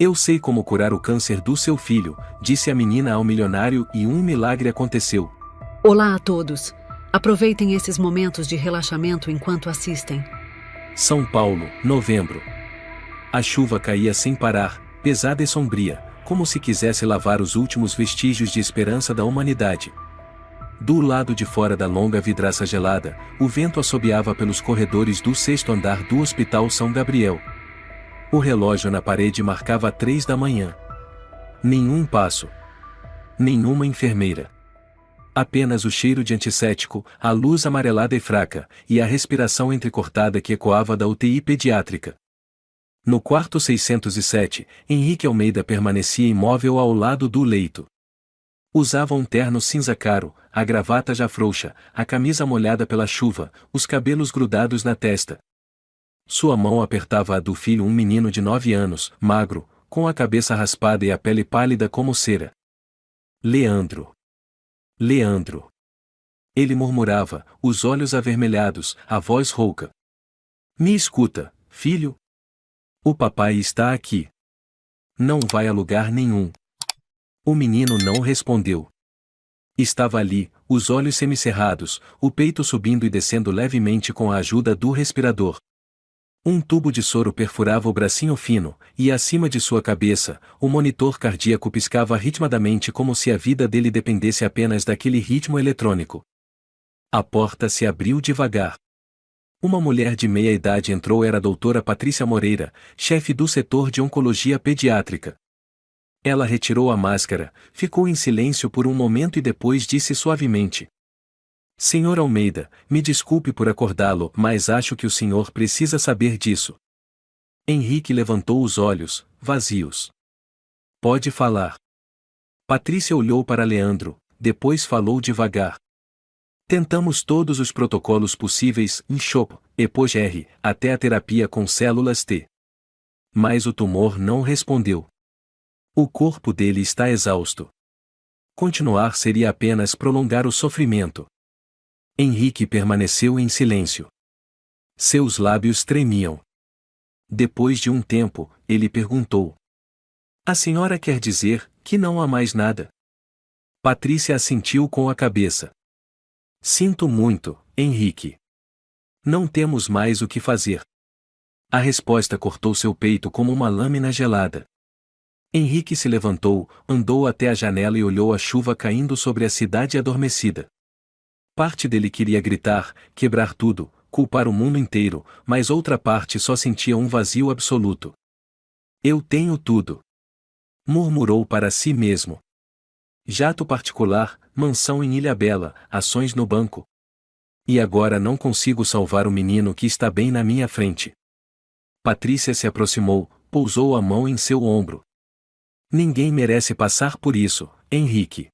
Eu sei como curar o câncer do seu filho, disse a menina ao milionário e um milagre aconteceu. Olá a todos. Aproveitem esses momentos de relaxamento enquanto assistem. São Paulo, novembro. A chuva caía sem parar, pesada e sombria, como se quisesse lavar os últimos vestígios de esperança da humanidade. Do lado de fora da longa vidraça gelada, o vento assobiava pelos corredores do 6º andar do Hospital São Gabriel. O relógio na parede marcava 3 da manhã. Nenhum passo. Nenhuma enfermeira. Apenas o cheiro de antisséptico, a luz amarelada e fraca, e a respiração entrecortada que ecoava da UTI pediátrica. No quarto 607, Henrique Almeida permanecia imóvel ao lado do leito. Usava um terno cinza claro, a gravata já frouxa, a camisa molhada pela chuva, os cabelos grudados na testa. Sua mão apertava a do filho, um menino de 9 anos, magro, com a cabeça raspada e a pele pálida como cera. Leandro. Leandro. Ele murmurava, os olhos avermelhados, a voz rouca. Me escuta, filho? O papai está aqui. Não vai a lugar nenhum. O menino não respondeu. Estava ali, os olhos semicerrados, o peito subindo e descendo levemente com a ajuda do respirador. Um tubo de soro perfurava o bracinho fino, e acima de sua cabeça, o monitor cardíaco piscava ritmadamente como se a vida dele dependesse apenas daquele ritmo eletrônico. A porta se abriu devagar. Uma mulher de meia idade entrou. Era a doutora Patrícia Moreira, chefe do setor de oncologia pediátrica. Ela retirou a máscara, ficou em silêncio por um momento e depois disse suavemente: Senhor Almeida, me desculpe por acordá-lo, mas acho que o senhor precisa saber disso. Henrique levantou os olhos, vazios. Pode falar. Patrícia olhou para Leandro, depois falou devagar. Tentamos todos os protocolos possíveis, INCHOP, EPOGR, até a terapia com células T. Mas o tumor não respondeu. O corpo dele está exausto. Continuar seria apenas prolongar o sofrimento. Henrique permaneceu em silêncio. Seus lábios tremiam. Depois de um tempo, ele perguntou: A senhora quer dizer que não há mais nada? Patrícia assentiu com a cabeça. Sinto muito, Henrique. Não temos mais o que fazer. A resposta cortou seu peito como uma lâmina gelada. Henrique se levantou, andou até a janela e olhou a chuva caindo sobre a cidade adormecida. Parte dele queria gritar, quebrar tudo, culpar o mundo inteiro, mas outra parte só sentia um vazio absoluto. Eu tenho tudo. Murmurou para si mesmo. Jato particular, mansão em Ilhabela, ações no banco. E agora não consigo salvar o menino que está bem na minha frente. Patrícia se aproximou, pousou a mão em seu ombro. Ninguém merece passar por isso, Henrique.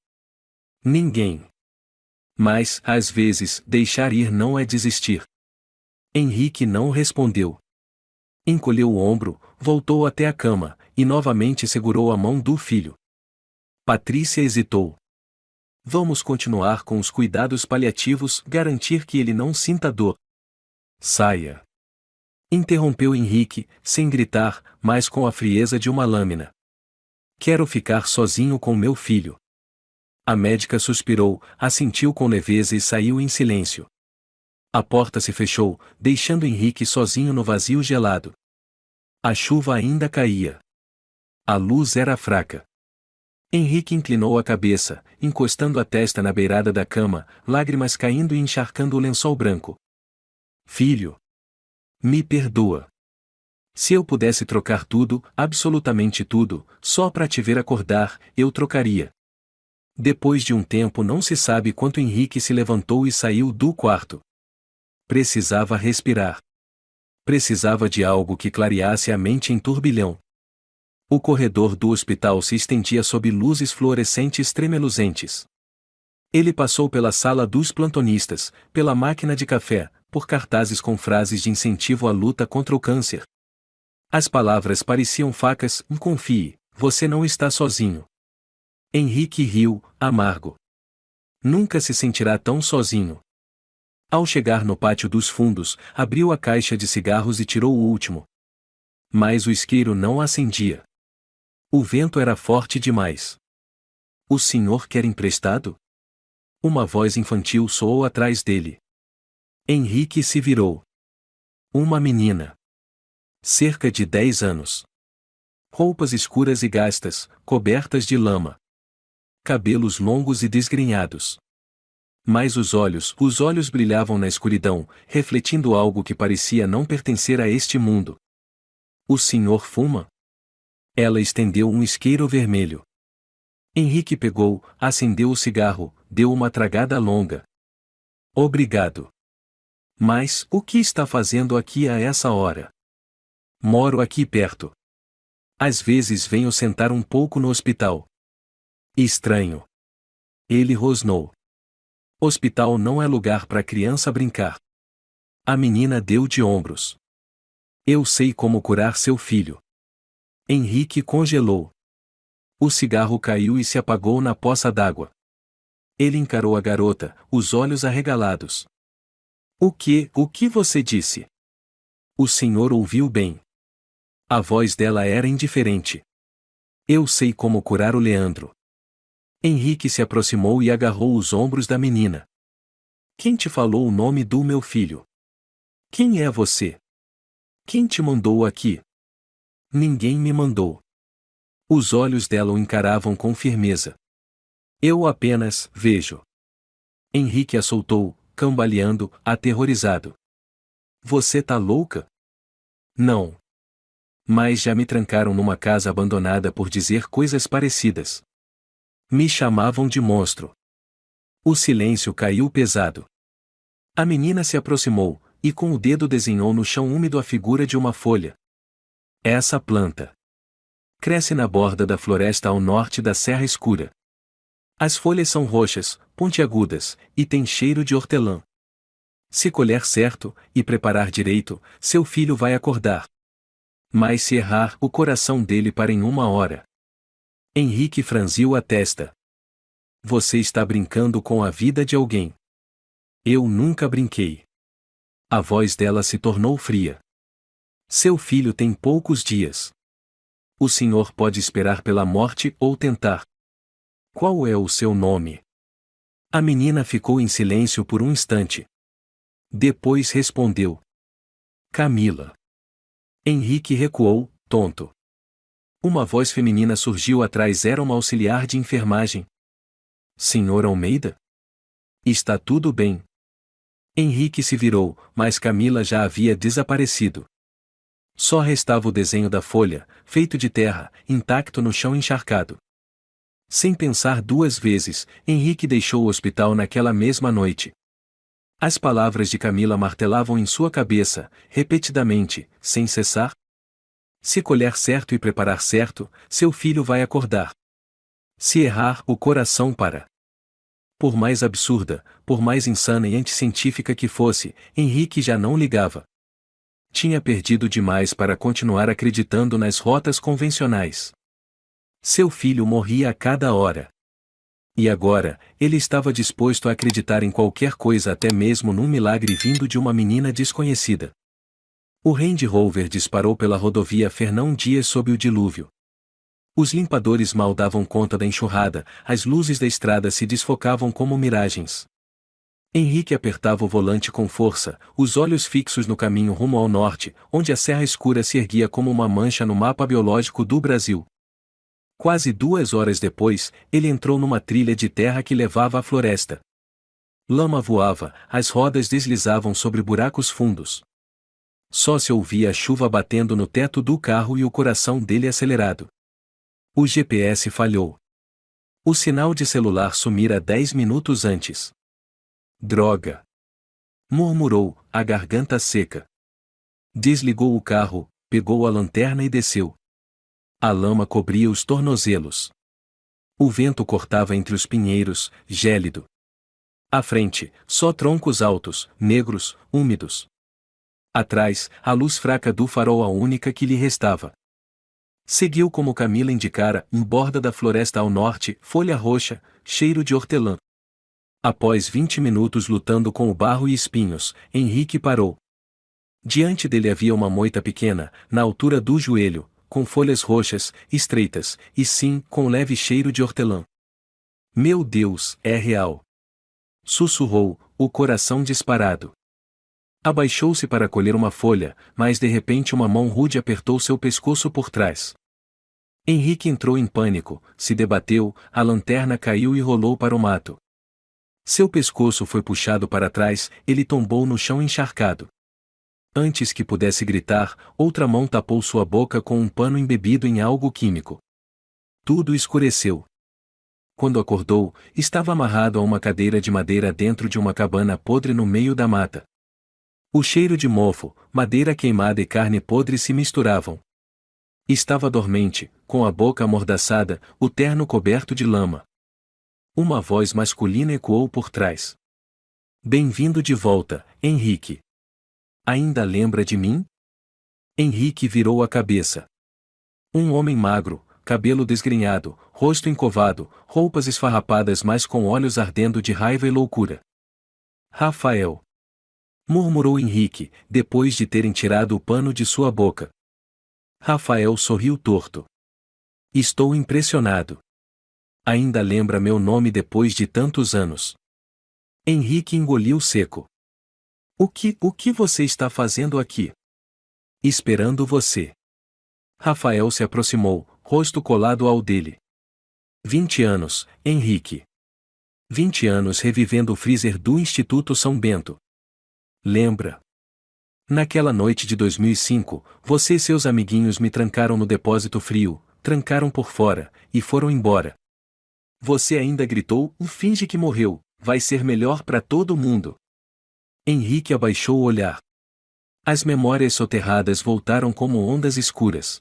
Ninguém. Mas, às vezes, deixar ir não é desistir. Henrique não respondeu. Encolheu o ombro, voltou até a cama, e novamente segurou a mão do filho. Patrícia hesitou. Vamos continuar com os cuidados paliativos, garantir que ele não sinta dor. Saia. Interrompeu Henrique, sem gritar, mas com a frieza de uma lâmina. Quero ficar sozinho com meu filho. A médica suspirou, assentiu com leveza e saiu em silêncio. A porta se fechou, deixando Henrique sozinho no vazio gelado. A chuva ainda caía. A luz era fraca. Henrique inclinou a cabeça, encostando a testa na beirada da cama, lágrimas caindo e encharcando o lençol branco. Filho. Me perdoa. Se eu pudesse trocar tudo, absolutamente tudo, só para te ver acordar, eu trocaria. Depois de um tempo, não se sabe quanto, Henrique se levantou e saiu do quarto. Precisava respirar. Precisava de algo que clareasse a mente em turbilhão. O corredor do hospital se estendia sob luzes fluorescentes tremeluzentes. Ele passou pela sala dos plantonistas, pela máquina de café, por cartazes com frases de incentivo à luta contra o câncer. As palavras pareciam facas: confie, você não está sozinho. Henrique riu, amargo. Nunca se sentirá tão sozinho. Ao chegar no pátio dos fundos, abriu a caixa de cigarros e tirou o último. Mas o isqueiro não acendia. O vento era forte demais. O senhor quer emprestado? Uma voz infantil soou atrás dele. Henrique se virou. Uma menina. Cerca de 10 anos. Roupas escuras e gastas, cobertas de lama. Cabelos longos e desgrenhados. Mas os olhos brilhavam na escuridão, refletindo algo que parecia não pertencer a este mundo. O senhor fuma? Ela estendeu um isqueiro vermelho. Henrique pegou, acendeu o cigarro, deu uma tragada longa. Obrigado. Mas, o que está fazendo aqui a essa hora? Moro aqui perto. Às vezes venho sentar um pouco no hospital. Estranho. Ele rosnou. Hospital não é lugar para criança brincar. A menina deu de ombros. Eu sei como curar seu filho. Henrique congelou. O cigarro caiu e se apagou na poça d'água. Ele encarou a garota, os olhos arregalados. O que você disse? O senhor ouviu bem. A voz dela era indiferente. Eu sei como curar o Leandro. Henrique se aproximou e agarrou os ombros da menina. Quem te falou o nome do meu filho? Quem é você? Quem te mandou aqui? Ninguém me mandou. Os olhos dela o encaravam com firmeza. Eu apenas vejo. Henrique a soltou, cambaleando, aterrorizado. Você tá louca? Não. Mas já me trancaram numa casa abandonada por dizer coisas parecidas. Me chamavam de monstro. O silêncio caiu pesado. A menina se aproximou, e com o dedo desenhou no chão úmido a figura de uma folha. Essa planta cresce na borda da floresta ao norte da Serra Escura. As folhas são roxas, pontiagudas, e têm cheiro de hortelã. Se colher certo, e preparar direito, seu filho vai acordar. Mas se errar, o coração dele para em 1 hora. Henrique franziu a testa. Você está brincando com a vida de alguém. Eu nunca brinquei. A voz dela se tornou fria. Seu filho tem poucos dias. O senhor pode esperar pela morte ou tentar. Qual é o seu nome? A menina ficou em silêncio por um instante. Depois respondeu. Camila. Henrique recuou, tonto. Uma voz feminina surgiu atrás. Era uma auxiliar de enfermagem. Senhor Almeida? Está tudo bem. Henrique se virou, mas Camila já havia desaparecido. Só restava o desenho da folha, feito de terra, intacto no chão encharcado. Sem pensar 2 vezes, Henrique deixou o hospital naquela mesma noite. As palavras de Camila martelavam em sua cabeça, repetidamente, sem cessar. Se colher certo e preparar certo, seu filho vai acordar. Se errar, o coração para. Por mais absurda, por mais insana e anticientífica que fosse, Henrique já não ligava. Tinha perdido demais para continuar acreditando nas rotas convencionais. Seu filho morria a cada hora. E agora, ele estava disposto a acreditar em qualquer coisa, até mesmo num milagre vindo de uma menina desconhecida. O Range Rover disparou pela rodovia Fernão Dias sob o dilúvio. Os limpadores mal davam conta da enxurrada, as luzes da estrada se desfocavam como miragens. Henrique apertava o volante com força, os olhos fixos no caminho rumo ao norte, onde a Serra Escura se erguia como uma mancha no mapa biológico do Brasil. Quase 2 horas depois, ele entrou numa trilha de terra que levava à floresta. Lama voava, as rodas deslizavam sobre buracos fundos. Só se ouvia a chuva batendo no teto do carro e o coração dele acelerado. O GPS falhou. O sinal de celular sumira 10 minutos antes. Droga! Murmurou, a garganta seca. Desligou o carro, pegou a lanterna e desceu. A lama cobria os tornozelos. O vento cortava entre os pinheiros, gélido. À frente, só troncos altos, negros, úmidos. Atrás, a luz fraca do farol, a única que lhe restava. Seguiu como Camila indicara, em borda da floresta ao norte, folha roxa, cheiro de hortelã. Após 20 minutos lutando com o barro e espinhos, Henrique parou. Diante dele havia uma moita pequena, na altura do joelho, com folhas roxas, estreitas, e sim, com leve cheiro de hortelã. Meu Deus, é real! Sussurrou, o coração disparado. Abaixou-se para colher uma folha, mas de repente uma mão rude apertou seu pescoço por trás. Henrique entrou em pânico, se debateu, a lanterna caiu e rolou para o mato. Seu pescoço foi puxado para trás, ele tombou no chão encharcado. Antes que pudesse gritar, outra mão tapou sua boca com um pano embebido em algo químico. Tudo escureceu. Quando acordou, estava amarrado a uma cadeira de madeira dentro de uma cabana podre no meio da mata. O cheiro de mofo, madeira queimada e carne podre se misturavam. Estava dormente, com a boca amordaçada, o terno coberto de lama. Uma voz masculina ecoou por trás. Bem-vindo de volta, Henrique. Ainda lembra de mim? Henrique virou a cabeça. Um homem magro, cabelo desgrenhado, rosto encovado, roupas esfarrapadas mas com olhos ardendo de raiva e loucura. Rafael! Murmurou Henrique, depois de terem tirado o pano de sua boca. Rafael sorriu torto. Estou impressionado. Ainda lembra meu nome depois de tantos anos. Henrique engoliu seco. O que você está fazendo aqui? Esperando você. Rafael se aproximou, rosto colado ao dele. 20 anos, Henrique. 20 anos revivendo o freezer do Instituto São Bento. Lembra? Naquela noite de 2005, você e seus amiguinhos me trancaram no depósito frio, trancaram por fora, e foram embora. Você ainda gritou, finge que morreu, vai ser melhor para todo mundo. Henrique abaixou o olhar. As memórias soterradas voltaram como ondas escuras.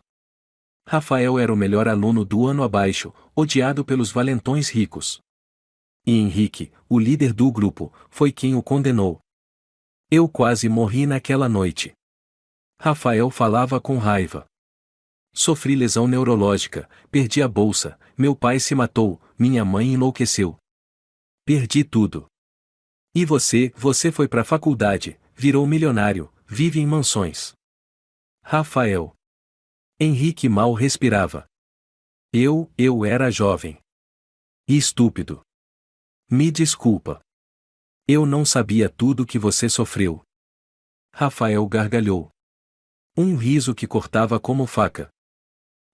Rafael era o melhor aluno do ano abaixo, odiado pelos valentões ricos. E Henrique, o líder do grupo, foi quem o condenou. Eu quase morri naquela noite. Rafael falava com raiva. Sofri lesão neurológica, perdi a bolsa, meu pai se matou, minha mãe enlouqueceu. Perdi tudo. E você foi pra faculdade, virou milionário, vive em mansões. Rafael. Henrique mal respirava. Eu era jovem. E estúpido. Me desculpa. Eu não sabia tudo que você sofreu. Rafael gargalhou. Um riso que cortava como faca.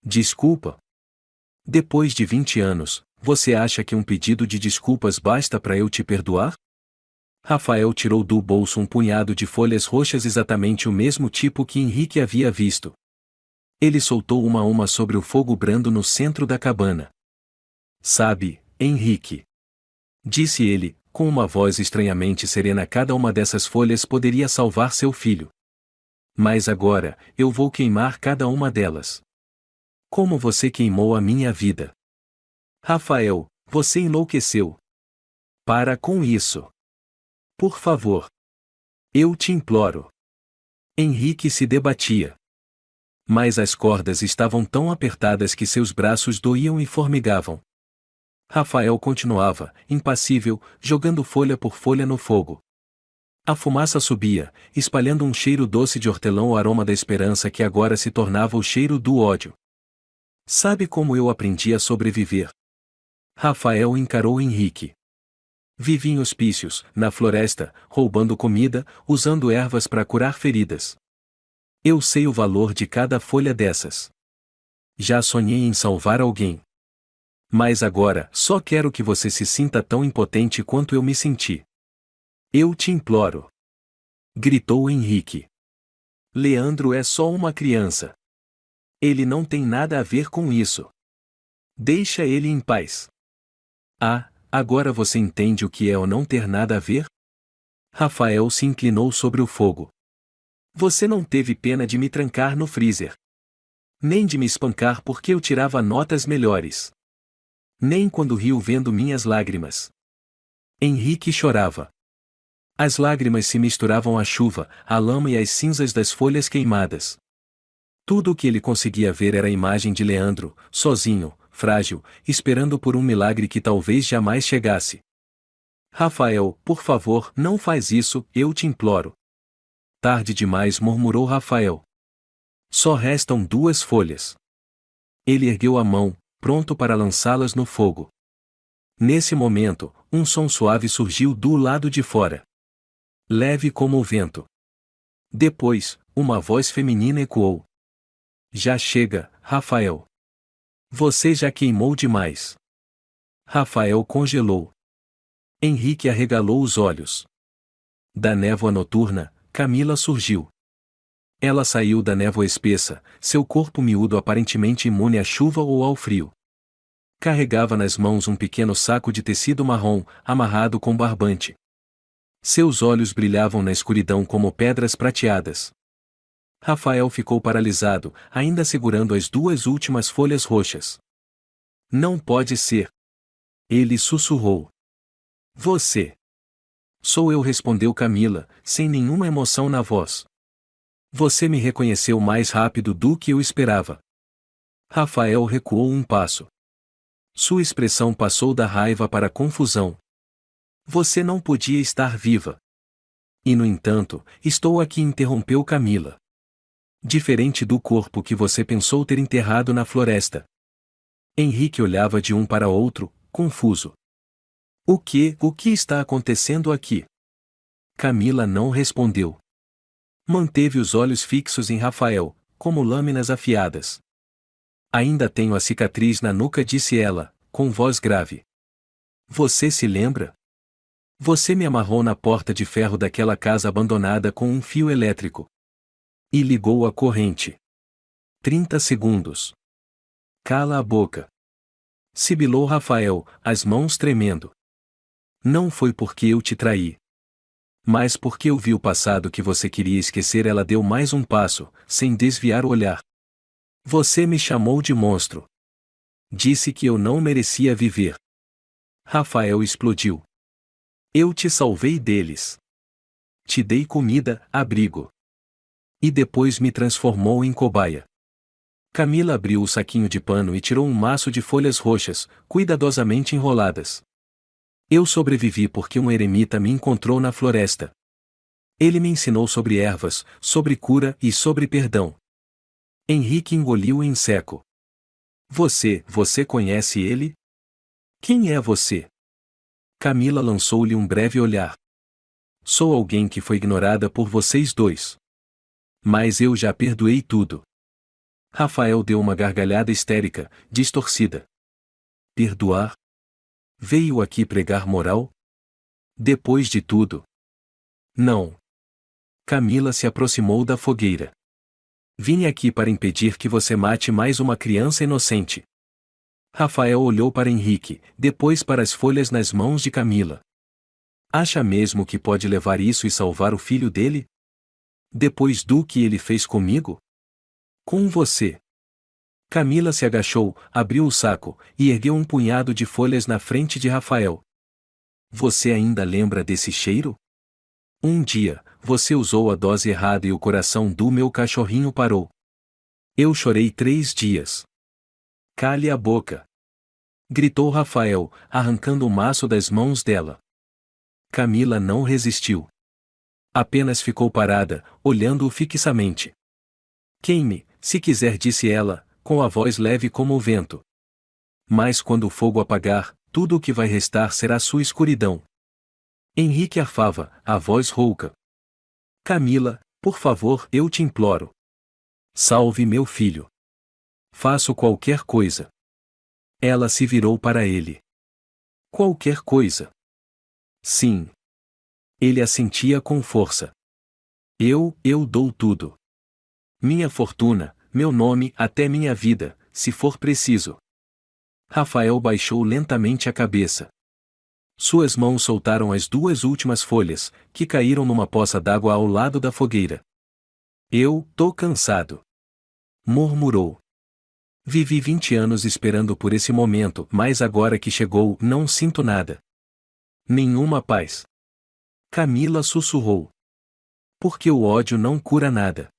Desculpa? Depois de 20 anos, você acha que um pedido de desculpas basta para eu te perdoar? Rafael tirou do bolso um punhado de folhas roxas, exatamente o mesmo tipo que Henrique havia visto. Ele soltou uma a uma sobre o fogo brando no centro da cabana. Sabe, Henrique, disse ele, com uma voz estranhamente serena, cada uma dessas folhas poderia salvar seu filho. Mas agora, eu vou queimar cada uma delas. Como você queimou a minha vida. Rafael, você enlouqueceu. Para com isso. Por favor. Eu te imploro. Henrique se debatia. Mas as cordas estavam tão apertadas que seus braços doíam e formigavam. Rafael continuava, impassível, jogando folha por folha no fogo. A fumaça subia, espalhando um cheiro doce de hortelã, o aroma da esperança que agora se tornava o cheiro do ódio. Sabe como eu aprendi a sobreviver? Rafael encarou Henrique. Vivi em hospícios, na floresta, roubando comida, usando ervas para curar feridas. Eu sei o valor de cada folha dessas. Já sonhei em salvar alguém. Mas agora, só quero que você se sinta tão impotente quanto eu me senti. Eu te imploro. Gritou Henrique. Leandro é só uma criança. Ele não tem nada a ver com isso. Deixa ele em paz. Ah, agora você entende o que é ou não ter nada a ver? Rafael se inclinou sobre o fogo. Você não teve pena de me trancar no freezer. Nem de me espancar porque eu tirava notas melhores. Nem quando riu vendo minhas lágrimas. Henrique chorava. As lágrimas se misturavam à chuva, à lama e às cinzas das folhas queimadas. Tudo o que ele conseguia ver era a imagem de Leandro, sozinho, frágil, esperando por um milagre que talvez jamais chegasse. Rafael, por favor, não faz isso, eu te imploro. Tarde demais, murmurou Rafael. Só restam 2 folhas. Ele ergueu a mão, pronto para lançá-las no fogo. Nesse momento, um som suave surgiu do lado de fora. Leve como o vento. Depois, uma voz feminina ecoou. Já chega, Rafael. Você já queimou demais. Rafael congelou. Henrique arregalou os olhos. Da névoa noturna, Camila surgiu. Ela saiu da névoa espessa, seu corpo miúdo aparentemente imune à chuva ou ao frio. Carregava nas mãos um pequeno saco de tecido marrom, amarrado com barbante. Seus olhos brilhavam na escuridão como pedras prateadas. Rafael ficou paralisado, ainda segurando as duas últimas folhas roxas. Não pode ser. Ele sussurrou. Você. Sou eu, respondeu Camila, sem nenhuma emoção na voz. Você me reconheceu mais rápido do que eu esperava. Rafael recuou um passo. Sua expressão passou da raiva para a confusão. Você não podia estar viva. E no entanto, estou aqui, interrompeu Camila. Diferente do corpo que você pensou ter enterrado na floresta. Henrique olhava de um para outro, confuso. O que está acontecendo aqui? Camila não respondeu. Manteve os olhos fixos em Rafael, como lâminas afiadas. Ainda tenho a cicatriz na nuca, disse ela, com voz grave. Você se lembra? Você me amarrou na porta de ferro daquela casa abandonada com um fio elétrico. E ligou a corrente. 30 segundos. Cala a boca. Sibilou Rafael, as mãos tremendo. Não foi porque eu te traí. Mas porque eu vi o passado que você queria esquecer. Ela deu mais um passo, sem desviar o olhar. Você me chamou de monstro. Disse que eu não merecia viver. Rafael explodiu. Eu te salvei deles. Te dei comida, abrigo. E depois me transformou em cobaia. Camila abriu o saquinho de pano e tirou um maço de folhas roxas, cuidadosamente enroladas. Eu sobrevivi porque um eremita me encontrou na floresta. Ele me ensinou sobre ervas, sobre cura e sobre perdão. Henrique engoliu em seco. Você conhece ele? Quem é você? Camila lançou-lhe um breve olhar. Sou alguém que foi ignorada por vocês dois. Mas eu já perdoei tudo. Rafael deu uma gargalhada histérica, distorcida. Perdoar? Veio aqui pregar moral? Depois de tudo? Não. Camila se aproximou da fogueira. Vim aqui para impedir que você mate mais uma criança inocente. Rafael olhou para Henrique, depois para as folhas nas mãos de Camila. Acha mesmo que pode levar isso e salvar o filho dele? Depois do que ele fez comigo? Com você. Camila se agachou, abriu o saco, e ergueu um punhado de folhas na frente de Rafael. Você ainda lembra desse cheiro? Um dia, você usou a dose errada e o coração do meu cachorrinho parou. Eu chorei 3 dias. Cale a boca! Gritou Rafael, arrancando o maço das mãos dela. Camila não resistiu. Apenas ficou parada, olhando-o fixamente. Queime, se quiser, disse ela, com a voz leve como o vento. Mas quando o fogo apagar, tudo o que vai restar será sua escuridão. Henrique arfava, a voz rouca. Camila, por favor, eu te imploro. Salve meu filho. Faço qualquer coisa. Ela se virou para ele. Qualquer coisa. Sim. Ele assentia com força. Eu dou tudo. Minha fortuna, meu nome, até minha vida, se for preciso. Rafael baixou lentamente a cabeça. Suas mãos soltaram as 2 últimas folhas, que caíram numa poça d'água ao lado da fogueira. Eu tô cansado. Murmurou. Vivi 20 anos esperando por esse momento, mas agora que chegou, não sinto nada. Nenhuma paz. Camila sussurrou. Porque o ódio não cura nada.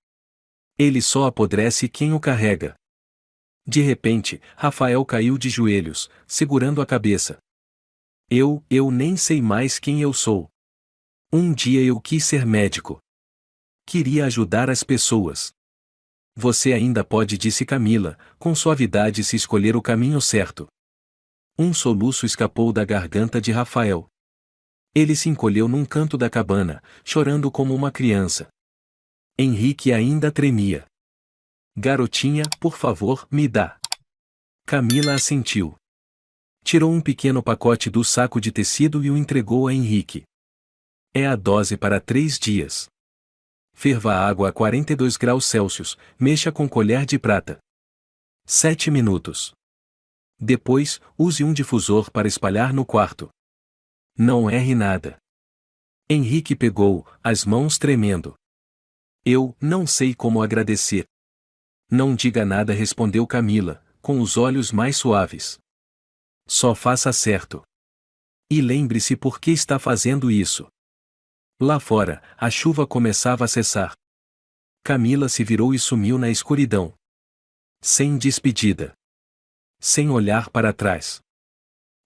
Ele só apodrece quem o carrega. De repente, Rafael caiu de joelhos, segurando a cabeça. Eu nem sei mais quem eu sou. Um dia eu quis ser médico. Queria ajudar as pessoas. Você ainda pode, disse Camila, com suavidade, se escolher o caminho certo. Um soluço escapou da garganta de Rafael. Ele se encolheu num canto da cabana, chorando como uma criança. Henrique ainda tremia. Garotinha, por favor, me dá. Camila assentiu. Tirou um pequeno pacote do saco de tecido e o entregou a Henrique. É a dose para 3 dias. Ferva a água a 42 graus Celsius, mexa com colher de prata. 7 minutos. Depois, use um difusor para espalhar no quarto. Não erre nada. Henrique pegou, as mãos tremendo. Eu não sei como agradecer. Não diga nada, respondeu Camila, com os olhos mais suaves. Só faça certo. E lembre-se por que está fazendo isso. Lá fora, a chuva começava a cessar. Camila se virou e sumiu na escuridão. Sem despedida. Sem olhar para trás.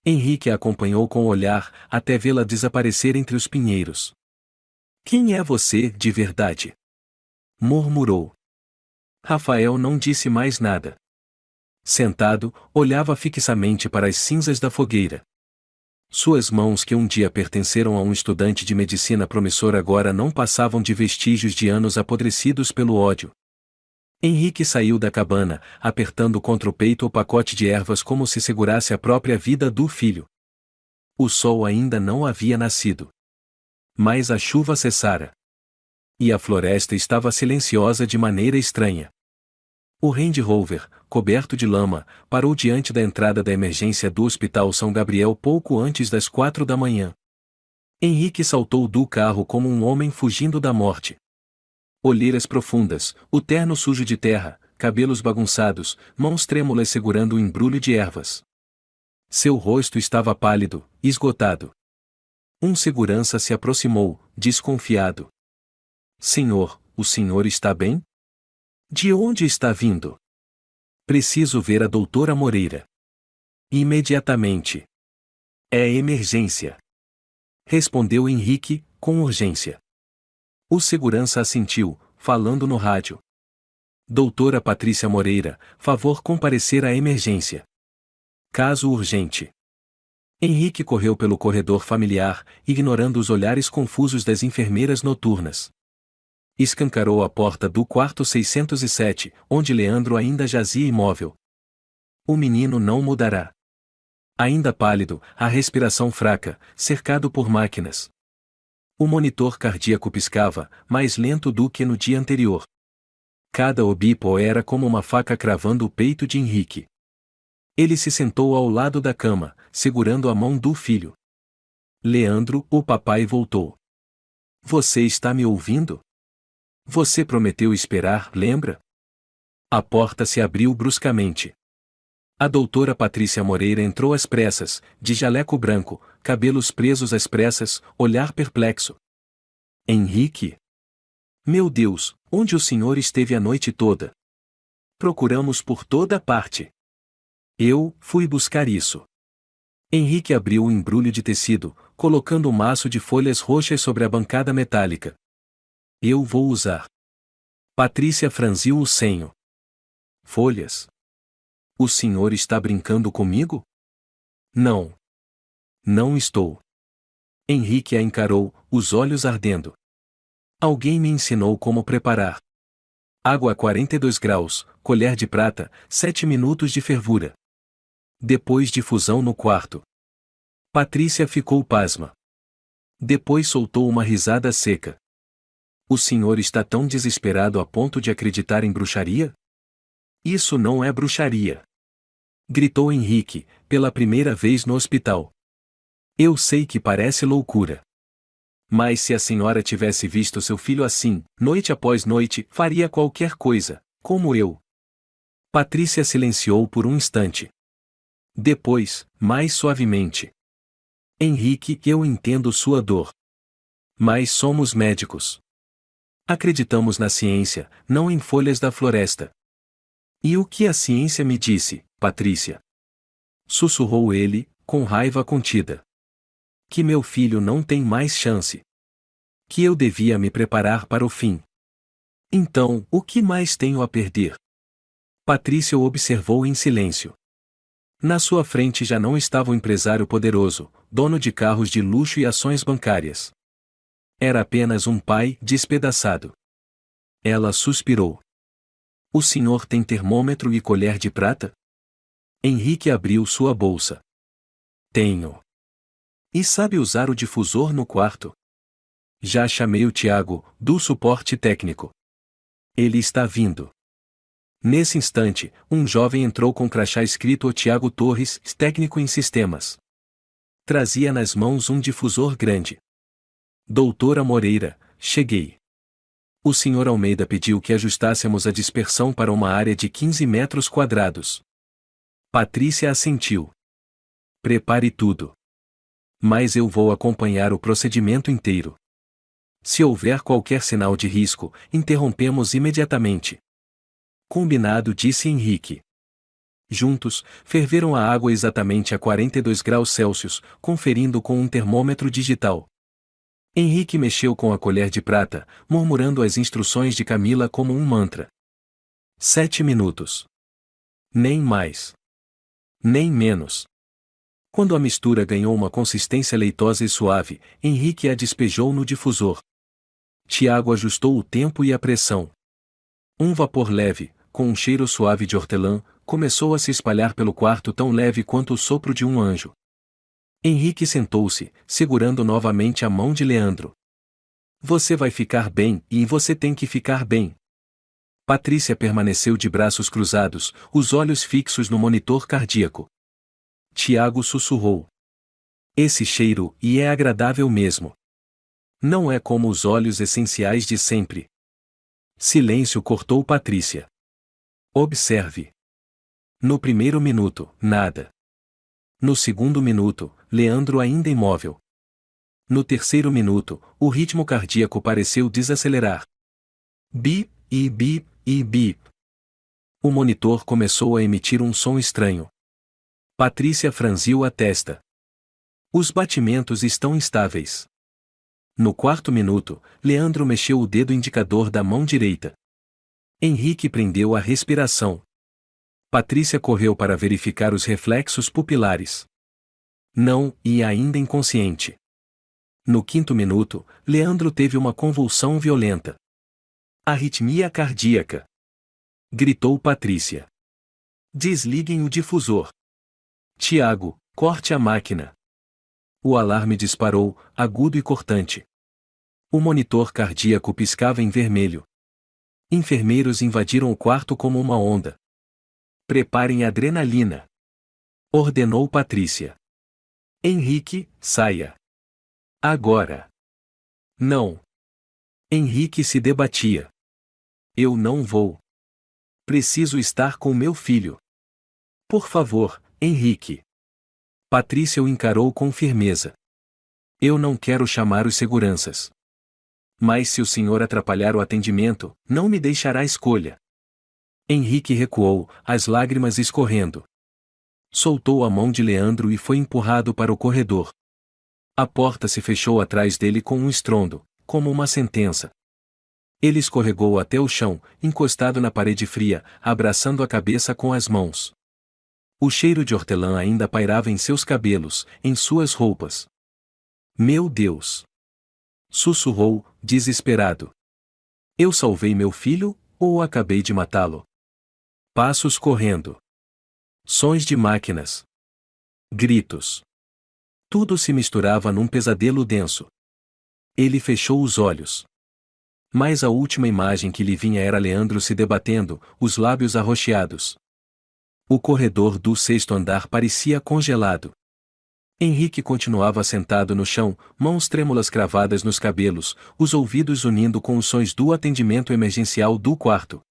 Henrique a acompanhou com o olhar, até vê-la desaparecer entre os pinheiros. Quem é você, de verdade? Murmurou. Rafael não disse mais nada. Sentado, olhava fixamente para as cinzas da fogueira. Suas mãos, que um dia pertenceram a um estudante de medicina promissor, agora não passavam de vestígios de anos apodrecidos pelo ódio. Henrique saiu da cabana, apertando contra o peito o pacote de ervas como se segurasse a própria vida do filho. O sol ainda não havia nascido. Mas a chuva cessara. E a floresta estava silenciosa de maneira estranha. O Range Rover, coberto de lama, parou diante da entrada da emergência do Hospital São Gabriel pouco antes das 4 da manhã. Henrique saltou do carro como um homem fugindo da morte. Olheiras profundas, o terno sujo de terra, cabelos bagunçados, mãos trêmulas segurando o embrulho de ervas. Seu rosto estava pálido, esgotado. Um segurança se aproximou, desconfiado. Senhor, o senhor está bem? De onde está vindo? Preciso ver a doutora Moreira. Imediatamente. É emergência. Respondeu Henrique, com urgência. O segurança assentiu, falando no rádio. Doutora Patrícia Moreira, favor comparecer à emergência. Caso urgente. Henrique correu pelo corredor familiar, ignorando os olhares confusos das enfermeiras noturnas. Escancarou a porta do quarto 607, onde Leandro ainda jazia imóvel. O menino não mudará. Ainda pálido, a respiração fraca, cercado por máquinas. O monitor cardíaco piscava, mais lento do que no dia anterior. Cada obipo era como uma faca cravando o peito de Henrique. Ele se sentou ao lado da cama, segurando a mão do filho. Leandro, o papai voltou. Você está me ouvindo? Você prometeu esperar, lembra? A porta se abriu bruscamente. A doutora Patrícia Moreira entrou às pressas, de jaleco branco, cabelos presos às pressas, olhar perplexo. Henrique? Meu Deus, onde o senhor esteve a noite toda? Procuramos por toda parte. Eu fui buscar isso. Henrique abriu o embrulho de tecido, colocando um maço de folhas roxas sobre a bancada metálica. Eu vou usar. Patrícia franziu o senho. Folhas? O senhor está brincando comigo? Não. Não estou. Henrique a encarou, os olhos ardendo. Alguém me ensinou como preparar. Água a 42 graus, colher de prata, 7 minutos de fervura. Depois difusão no quarto. Patrícia ficou pasma. Depois soltou uma risada seca. O senhor está tão desesperado a ponto de acreditar em bruxaria? Isso não é bruxaria. Gritou Henrique, pela primeira vez no hospital. Eu sei que parece loucura. Mas se a senhora tivesse visto seu filho assim, noite após noite, faria qualquer coisa, como eu. Patrícia silenciou por um instante. Depois, mais suavemente. Henrique, eu entendo sua dor. Mas somos médicos. Acreditamos na ciência, não em folhas da floresta. E o que a ciência me disse, Patrícia? Sussurrou ele, com raiva contida. Que meu filho não tem mais chance. Que eu devia me preparar para o fim. Então, o que mais tenho a perder? Patrícia o observou em silêncio. Na sua frente já não estava o empresário poderoso, dono de carros de luxo e ações bancárias. Era apenas um pai despedaçado. Ela suspirou. O senhor tem termômetro e colher de prata? Henrique abriu sua bolsa. Tenho. E sabe usar o difusor no quarto? Já chamei o Tiago, do suporte técnico. Ele está vindo. Nesse instante, um jovem entrou com crachá escrito Tiago Torres, técnico em sistemas. Trazia nas mãos um difusor grande. Doutora Moreira, cheguei. O senhor Almeida pediu que ajustássemos a dispersão para uma área de 15 metros quadrados. Patrícia assentiu. Prepare tudo. Mas eu vou acompanhar o procedimento inteiro. Se houver qualquer sinal de risco, interrompemos imediatamente. Combinado, disse Henrique. Juntos, ferveram a água exatamente a 42 graus Celsius, conferindo com um termômetro digital. Henrique mexeu com a colher de prata, murmurando as instruções de Camila como um mantra. 7 minutos. Nem mais. Nem menos. Quando a mistura ganhou uma consistência leitosa e suave, Henrique a despejou no difusor. Tiago ajustou o tempo e a pressão. Um vapor leve, com um cheiro suave de hortelã, começou a se espalhar pelo quarto tão leve quanto o sopro de um anjo. Henrique sentou-se, segurando novamente a mão de Leandro. Você vai ficar bem, e você tem que ficar bem. Patrícia permaneceu de braços cruzados, os olhos fixos no monitor cardíaco. Tiago sussurrou. Esse cheiro, e é agradável mesmo. Não é como os óleos essenciais de sempre. Silêncio cortou Patrícia. Observe. No primeiro minuto, nada. No segundo minuto, Leandro ainda imóvel. No terceiro minuto, o ritmo cardíaco pareceu desacelerar. Bip, e bip, e bip. O monitor começou a emitir um som estranho. Patrícia franziu a testa. Os batimentos estão instáveis. No quarto minuto, Leandro mexeu o dedo indicador da mão direita. Henrique prendeu a respiração. Patrícia correu para verificar os reflexos pupilares. Não, e ainda inconsciente. No quinto minuto, Leandro teve uma convulsão violenta. Arritmia cardíaca. Gritou Patrícia. Desliguem o difusor. Tiago, corte a máquina. O alarme disparou, agudo e cortante. O monitor cardíaco piscava em vermelho. Enfermeiros invadiram o quarto como uma onda. Preparem adrenalina. Ordenou Patrícia. Henrique, saia. Agora. Não. Henrique se debatia. Eu não vou. Preciso estar com meu filho. Por favor, Henrique. Patrícia o encarou com firmeza. Eu não quero chamar os seguranças. Mas se o senhor atrapalhar o atendimento, não me deixará escolha. Henrique recuou, as lágrimas escorrendo. Soltou a mão de Leandro e foi empurrado para o corredor. A porta se fechou atrás dele com um estrondo, como uma sentença. Ele escorregou até o chão, encostado na parede fria, abraçando a cabeça com as mãos. O cheiro de hortelã ainda pairava em seus cabelos, em suas roupas. Meu Deus! Sussurrou, desesperado. Eu salvei meu filho, ou acabei de matá-lo? Passos correndo. Sons de máquinas. Gritos. Tudo se misturava num pesadelo denso. Ele fechou os olhos. Mas a última imagem que lhe vinha era Leandro se debatendo, os lábios arroxeados. O corredor do sexto andar parecia congelado. Henrique continuava sentado no chão, mãos trêmulas cravadas nos cabelos, os ouvidos unindo com os sons do atendimento emergencial do quarto.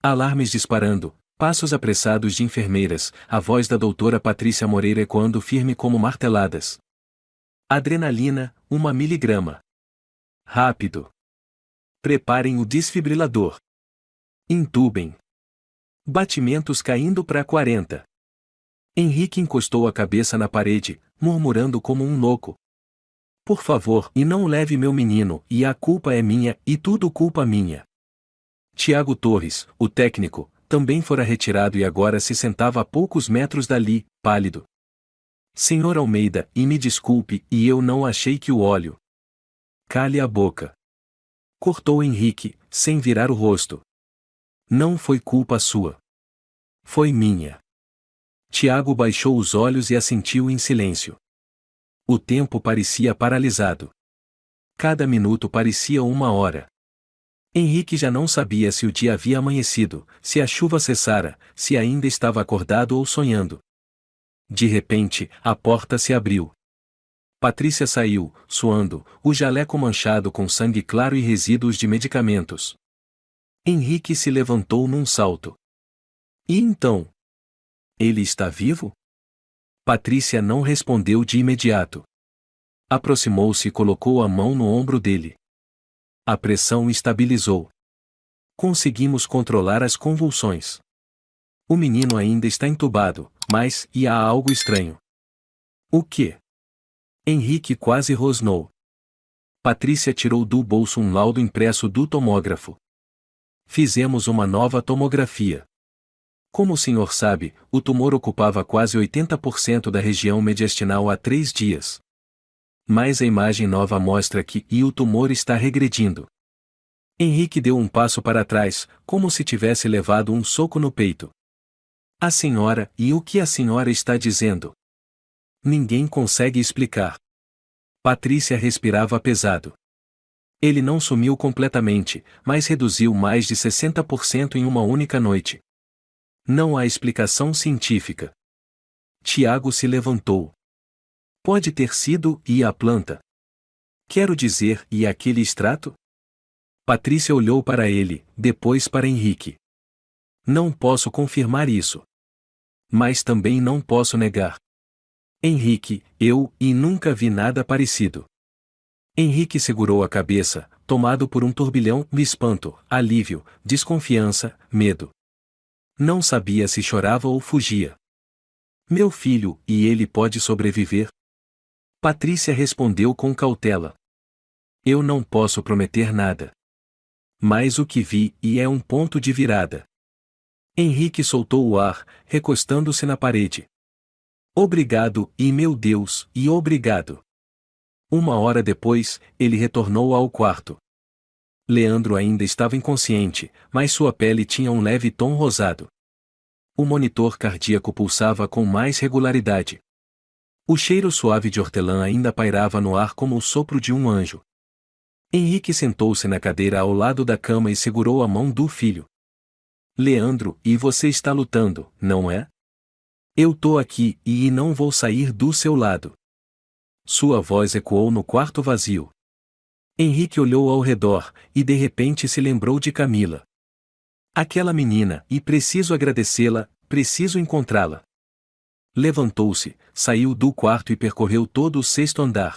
Alarmes disparando, passos apressados de enfermeiras, a voz da doutora Patrícia Moreira ecoando firme como marteladas. Adrenalina, 1 miligrama. Rápido. Preparem o desfibrilador. Intubem. Batimentos caindo para 40. Henrique encostou a cabeça na parede, murmurando como um louco. Por favor, e não leve meu menino, e a culpa é minha, e tudo culpa minha. Tiago Torres, o técnico, também fora retirado e agora se sentava a poucos metros dali, pálido. Senhor Almeida, e me desculpe, e eu não achei que o óleo. Cale a boca. Cortou Henrique, sem virar o rosto. Não foi culpa sua. Foi minha. Tiago baixou os olhos e assentiu em silêncio. O tempo parecia paralisado. Cada minuto parecia uma hora. Henrique já não sabia se o dia havia amanhecido, se a chuva cessara, se ainda estava acordado ou sonhando. De repente, a porta se abriu. Patrícia saiu, suando, o jaleco manchado com sangue claro e resíduos de medicamentos. Henrique se levantou num salto. E então? Ele está vivo? Patrícia não respondeu de imediato. Aproximou-se e colocou a mão no ombro dele. A pressão estabilizou. Conseguimos controlar as convulsões. O menino ainda está entubado, mas há algo estranho. O quê? Henrique quase rosnou. Patrícia tirou do bolso um laudo impresso do tomógrafo. Fizemos uma nova tomografia. Como o senhor sabe, o tumor ocupava quase 80% da região mediastinal há 3 dias. Mas a imagem nova mostra que o tumor está regredindo. Henrique deu um passo para trás, como se tivesse levado um soco no peito. A senhora, e o que a senhora está dizendo? Ninguém consegue explicar. Patrícia respirava pesado. Ele não sumiu completamente, mas reduziu mais de 60% em uma única noite. Não há explicação científica. Tiago se levantou. Pode ter sido a planta. Quero dizer, aquele extrato? Patrícia olhou para ele, depois para Henrique. Não posso confirmar isso. Mas também não posso negar. Henrique, eu nunca vi nada parecido. Henrique segurou a cabeça, tomado por um turbilhão de espanto, alívio, desconfiança, medo. Não sabia se chorava ou fugia. Meu filho, ele pode sobreviver? Patrícia respondeu com cautela. Eu não posso prometer nada. Mas o que vi é um ponto de virada. Henrique soltou o ar, recostando-se na parede. Obrigado, meu Deus, obrigado. 1 hora depois, ele retornou ao quarto. Leandro ainda estava inconsciente, mas sua pele tinha um leve tom rosado. O monitor cardíaco pulsava com mais regularidade. O cheiro suave de hortelã ainda pairava no ar como o sopro de um anjo. Henrique sentou-se na cadeira ao lado da cama e segurou a mão do filho. Leandro, você está lutando, não é? Eu tô aqui e não vou sair do seu lado. Sua voz ecoou no quarto vazio. Henrique olhou ao redor, e de repente se lembrou de Camila. Aquela menina, preciso agradecê-la, preciso encontrá-la. Levantou-se, saiu do quarto e percorreu todo o 6º andar.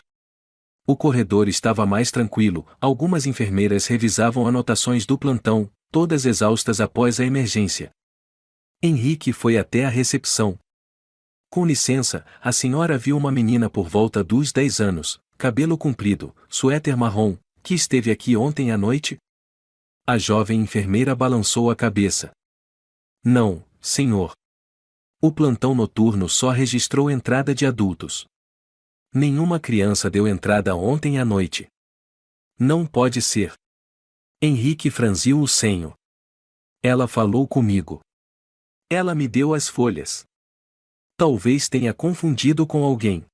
O corredor estava mais tranquilo, algumas enfermeiras revisavam anotações do plantão, todas exaustas após a emergência. Henrique foi até a recepção. Com licença, a senhora viu uma menina por volta dos 10 anos, cabelo comprido, suéter marrom, que esteve aqui ontem à noite? A jovem enfermeira balançou a cabeça. Não, senhor. O plantão noturno só registrou entrada de adultos. Nenhuma criança deu entrada ontem à noite. Não pode ser. Henrique franziu o senho. Ela falou comigo. Ela me deu as folhas. Talvez tenha confundido com alguém.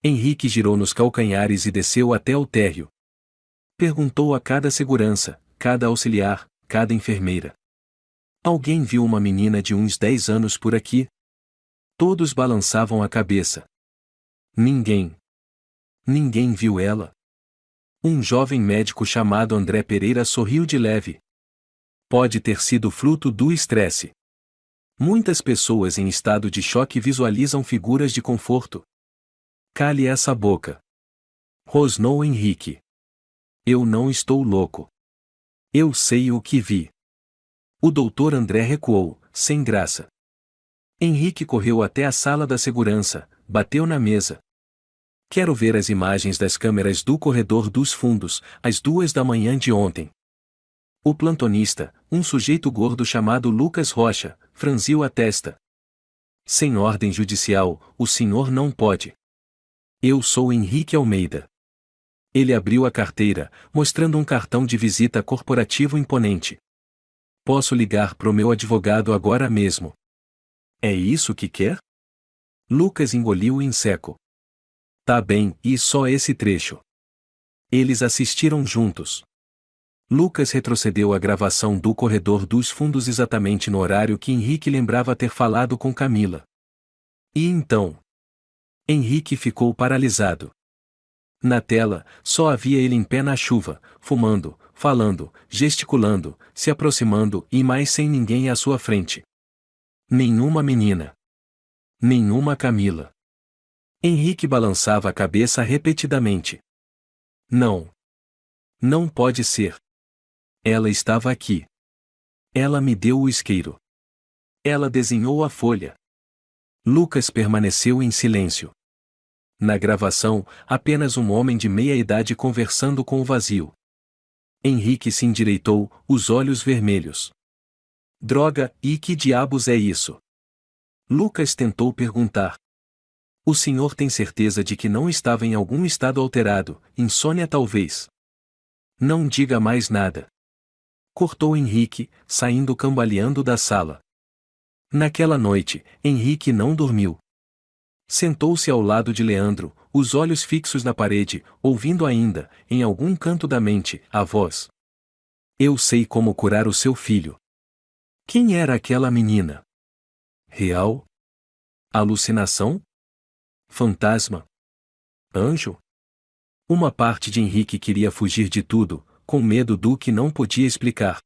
Henrique girou nos calcanhares e desceu até o térreo. Perguntou a cada segurança, cada auxiliar, cada enfermeira. Alguém viu uma menina de uns 10 anos por aqui? Todos balançavam a cabeça. Ninguém. Ninguém viu ela. Um jovem médico chamado André Pereira sorriu de leve. Pode ter sido fruto do estresse. Muitas pessoas em estado de choque visualizam figuras de conforto. Cale essa boca. Rosnou Henrique. Eu não estou louco. Eu sei o que vi. O doutor André recuou, sem graça. Henrique correu até a sala da segurança, bateu na mesa. Quero ver as imagens das câmeras do corredor dos fundos, às 2 da manhã de ontem. O plantonista, um sujeito gordo chamado Lucas Rocha, franziu a testa. Sem ordem judicial, o senhor não pode. Eu sou Henrique Almeida. Ele abriu a carteira, mostrando um cartão de visita corporativo imponente. Posso ligar pro meu advogado agora mesmo. É isso que quer? Lucas engoliu em seco. Tá bem, e só esse trecho. Eles assistiram juntos. Lucas retrocedeu a gravação do corredor dos fundos exatamente no horário que Henrique lembrava ter falado com Camila. E então? Henrique ficou paralisado. Na tela, só havia ele em pé na chuva, fumando, falando, gesticulando, se aproximando e mais sem ninguém à sua frente. Nenhuma menina. Nenhuma Camila. Henrique balançava a cabeça repetidamente. Não. Não pode ser. Ela estava aqui. Ela me deu o isqueiro. Ela desenhou a folha. Lucas permaneceu em silêncio. Na gravação, apenas um homem de meia idade conversando com o vazio. Henrique se endireitou, os olhos vermelhos. Droga, e que diabos é isso? Lucas tentou perguntar. O senhor tem certeza de que não estava em algum estado alterado, insônia talvez? Não diga mais nada. Cortou Henrique, saindo cambaleando da sala. Naquela noite, Henrique não dormiu. Sentou-se ao lado de Leandro, os olhos fixos na parede, ouvindo ainda, em algum canto da mente, a voz. Eu sei como curar o seu filho. Quem era aquela menina? Real? Alucinação? Fantasma? Anjo? Uma parte de Henrique queria fugir de tudo, com medo do que não podia explicar.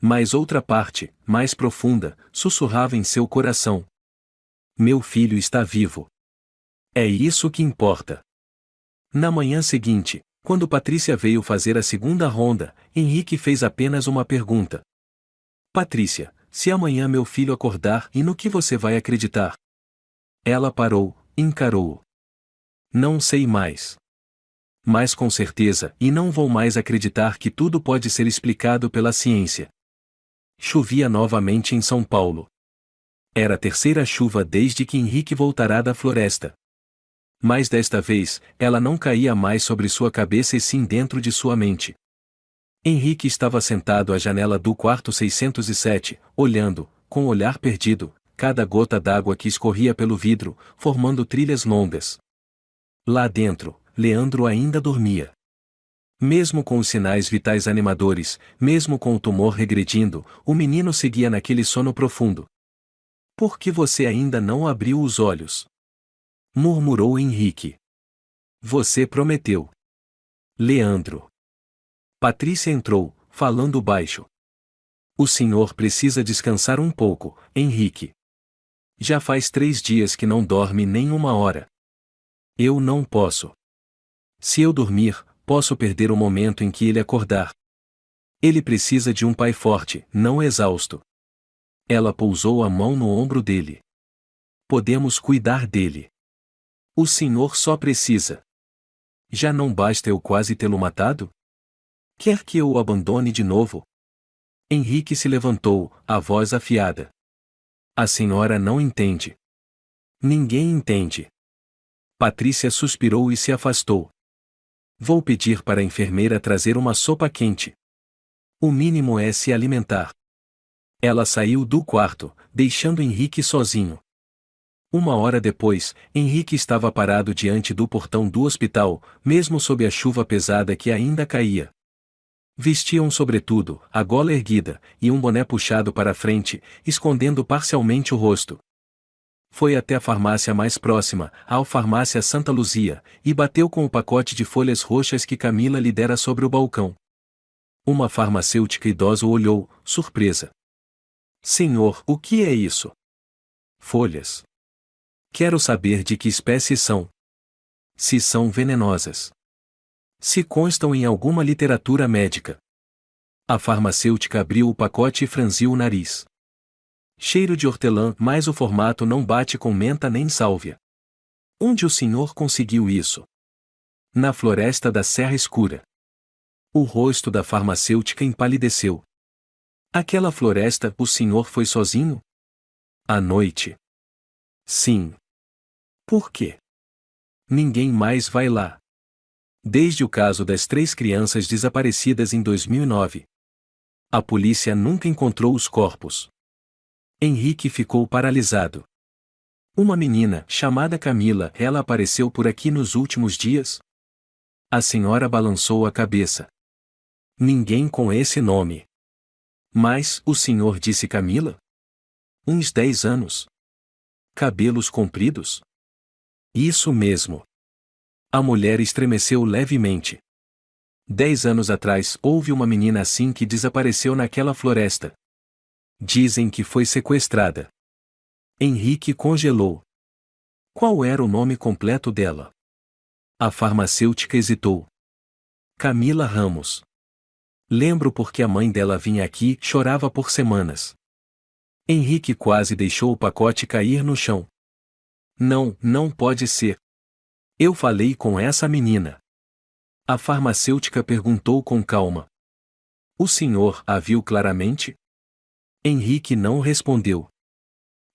Mas outra parte, mais profunda, sussurrava em seu coração. Meu filho está vivo. É isso que importa. Na manhã seguinte, quando Patrícia veio fazer a segunda ronda, Henrique fez apenas uma pergunta. Patrícia, se amanhã meu filho acordar, e no que você vai acreditar? Ela parou, encarou-o. Não sei mais. Mas com certeza, e não vou mais acreditar que tudo pode ser explicado pela ciência. Chovia novamente em São Paulo. Era a terceira chuva desde que Henrique voltara da floresta. Mas desta vez, ela não caía mais sobre sua cabeça e sim dentro de sua mente. Henrique estava sentado à janela do quarto 607, olhando, com o olhar perdido, cada gota d'água que escorria pelo vidro, formando trilhas longas. Lá dentro, Leandro ainda dormia. Mesmo com os sinais vitais animadores, mesmo com o tumor regredindo, o menino seguia naquele sono profundo. Por que você ainda não abriu os olhos? Murmurou Henrique. Você prometeu. Leandro. Patrícia entrou, falando baixo. O senhor precisa descansar um pouco, Henrique. Já faz 3 dias que não dorme nem uma hora. Eu não posso. Se eu dormir, posso perder o momento em que ele acordar. Ele precisa de um pai forte, não exausto. Ela pousou a mão no ombro dele. Podemos cuidar dele. O senhor só precisa. Já não basta eu quase tê-lo matado? Quer que eu o abandone de novo? Henrique se levantou, a voz afiada. A senhora não entende. Ninguém entende. Patrícia suspirou e se afastou. Vou pedir para a enfermeira trazer uma sopa quente. O mínimo é se alimentar. Ela saiu do quarto, deixando Henrique sozinho. 1 hora depois, Henrique estava parado diante do portão do hospital, mesmo sob a chuva pesada que ainda caía. Vestia um sobretudo, a gola erguida, e um boné puxado para a frente, escondendo parcialmente o rosto. Foi até a farmácia mais próxima, a Farmácia Santa Luzia, e bateu com o pacote de folhas roxas que Camila lhe dera sobre o balcão. Uma farmacêutica idosa o olhou, surpresa. Senhor, o que é isso? Folhas. Quero saber de que espécie são. Se são venenosas. Se constam em alguma literatura médica. A farmacêutica abriu o pacote e franziu o nariz. Cheiro de hortelã, mas o formato não bate com menta nem sálvia. Onde o senhor conseguiu isso? Na floresta da Serra Escura. O rosto da farmacêutica empalideceu. Aquela floresta, o senhor foi sozinho? À noite? Sim. Por quê? Ninguém mais vai lá. Desde o caso das 3 crianças desaparecidas em 2009. A polícia nunca encontrou os corpos. Henrique ficou paralisado. Uma menina, chamada Camila, ela apareceu por aqui nos últimos dias? A senhora balançou a cabeça. Ninguém com esse nome. Mas, o senhor disse Camila? Uns 10 anos. Cabelos compridos? Isso mesmo. A mulher estremeceu levemente. 10 anos atrás houve uma menina assim que desapareceu naquela floresta. Dizem que foi sequestrada. Henrique congelou. Qual era o nome completo dela? A farmacêutica hesitou. Camila Ramos. Lembro porque a mãe dela vinha aqui, chorava por semanas. Henrique quase deixou o pacote cair no chão. Não, não pode ser. Eu falei com essa menina. A farmacêutica perguntou com calma. O senhor a viu claramente? Henrique não respondeu.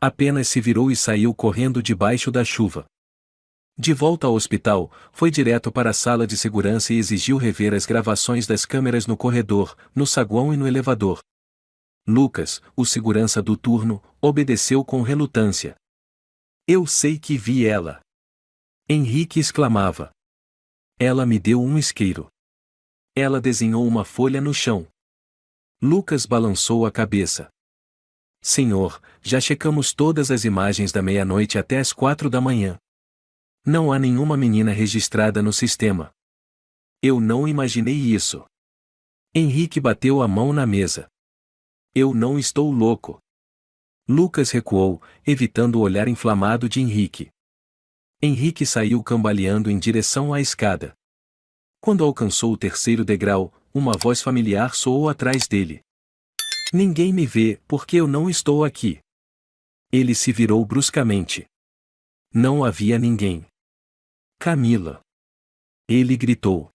Apenas se virou e saiu correndo debaixo da chuva. De volta ao hospital, foi direto para a sala de segurança e exigiu rever as gravações das câmeras no corredor, no saguão e no elevador. Lucas, o segurança do turno, obedeceu com relutância. Eu sei que vi ela. Henrique exclamava. Ela me deu um isqueiro. Ela desenhou uma folha no chão. Lucas balançou a cabeça. Senhor, já checamos todas as imagens da meia-noite até as 4 da manhã. Não há nenhuma menina registrada no sistema. Eu não imaginei isso. Henrique bateu a mão na mesa. Eu não estou louco. Lucas recuou, evitando o olhar inflamado de Henrique. Henrique saiu cambaleando em direção à escada. Quando alcançou o 3º degrau, uma voz familiar soou atrás dele. Ninguém me vê, porque eu não estou aqui. Ele se virou bruscamente. Não havia ninguém. Camila. Ele gritou.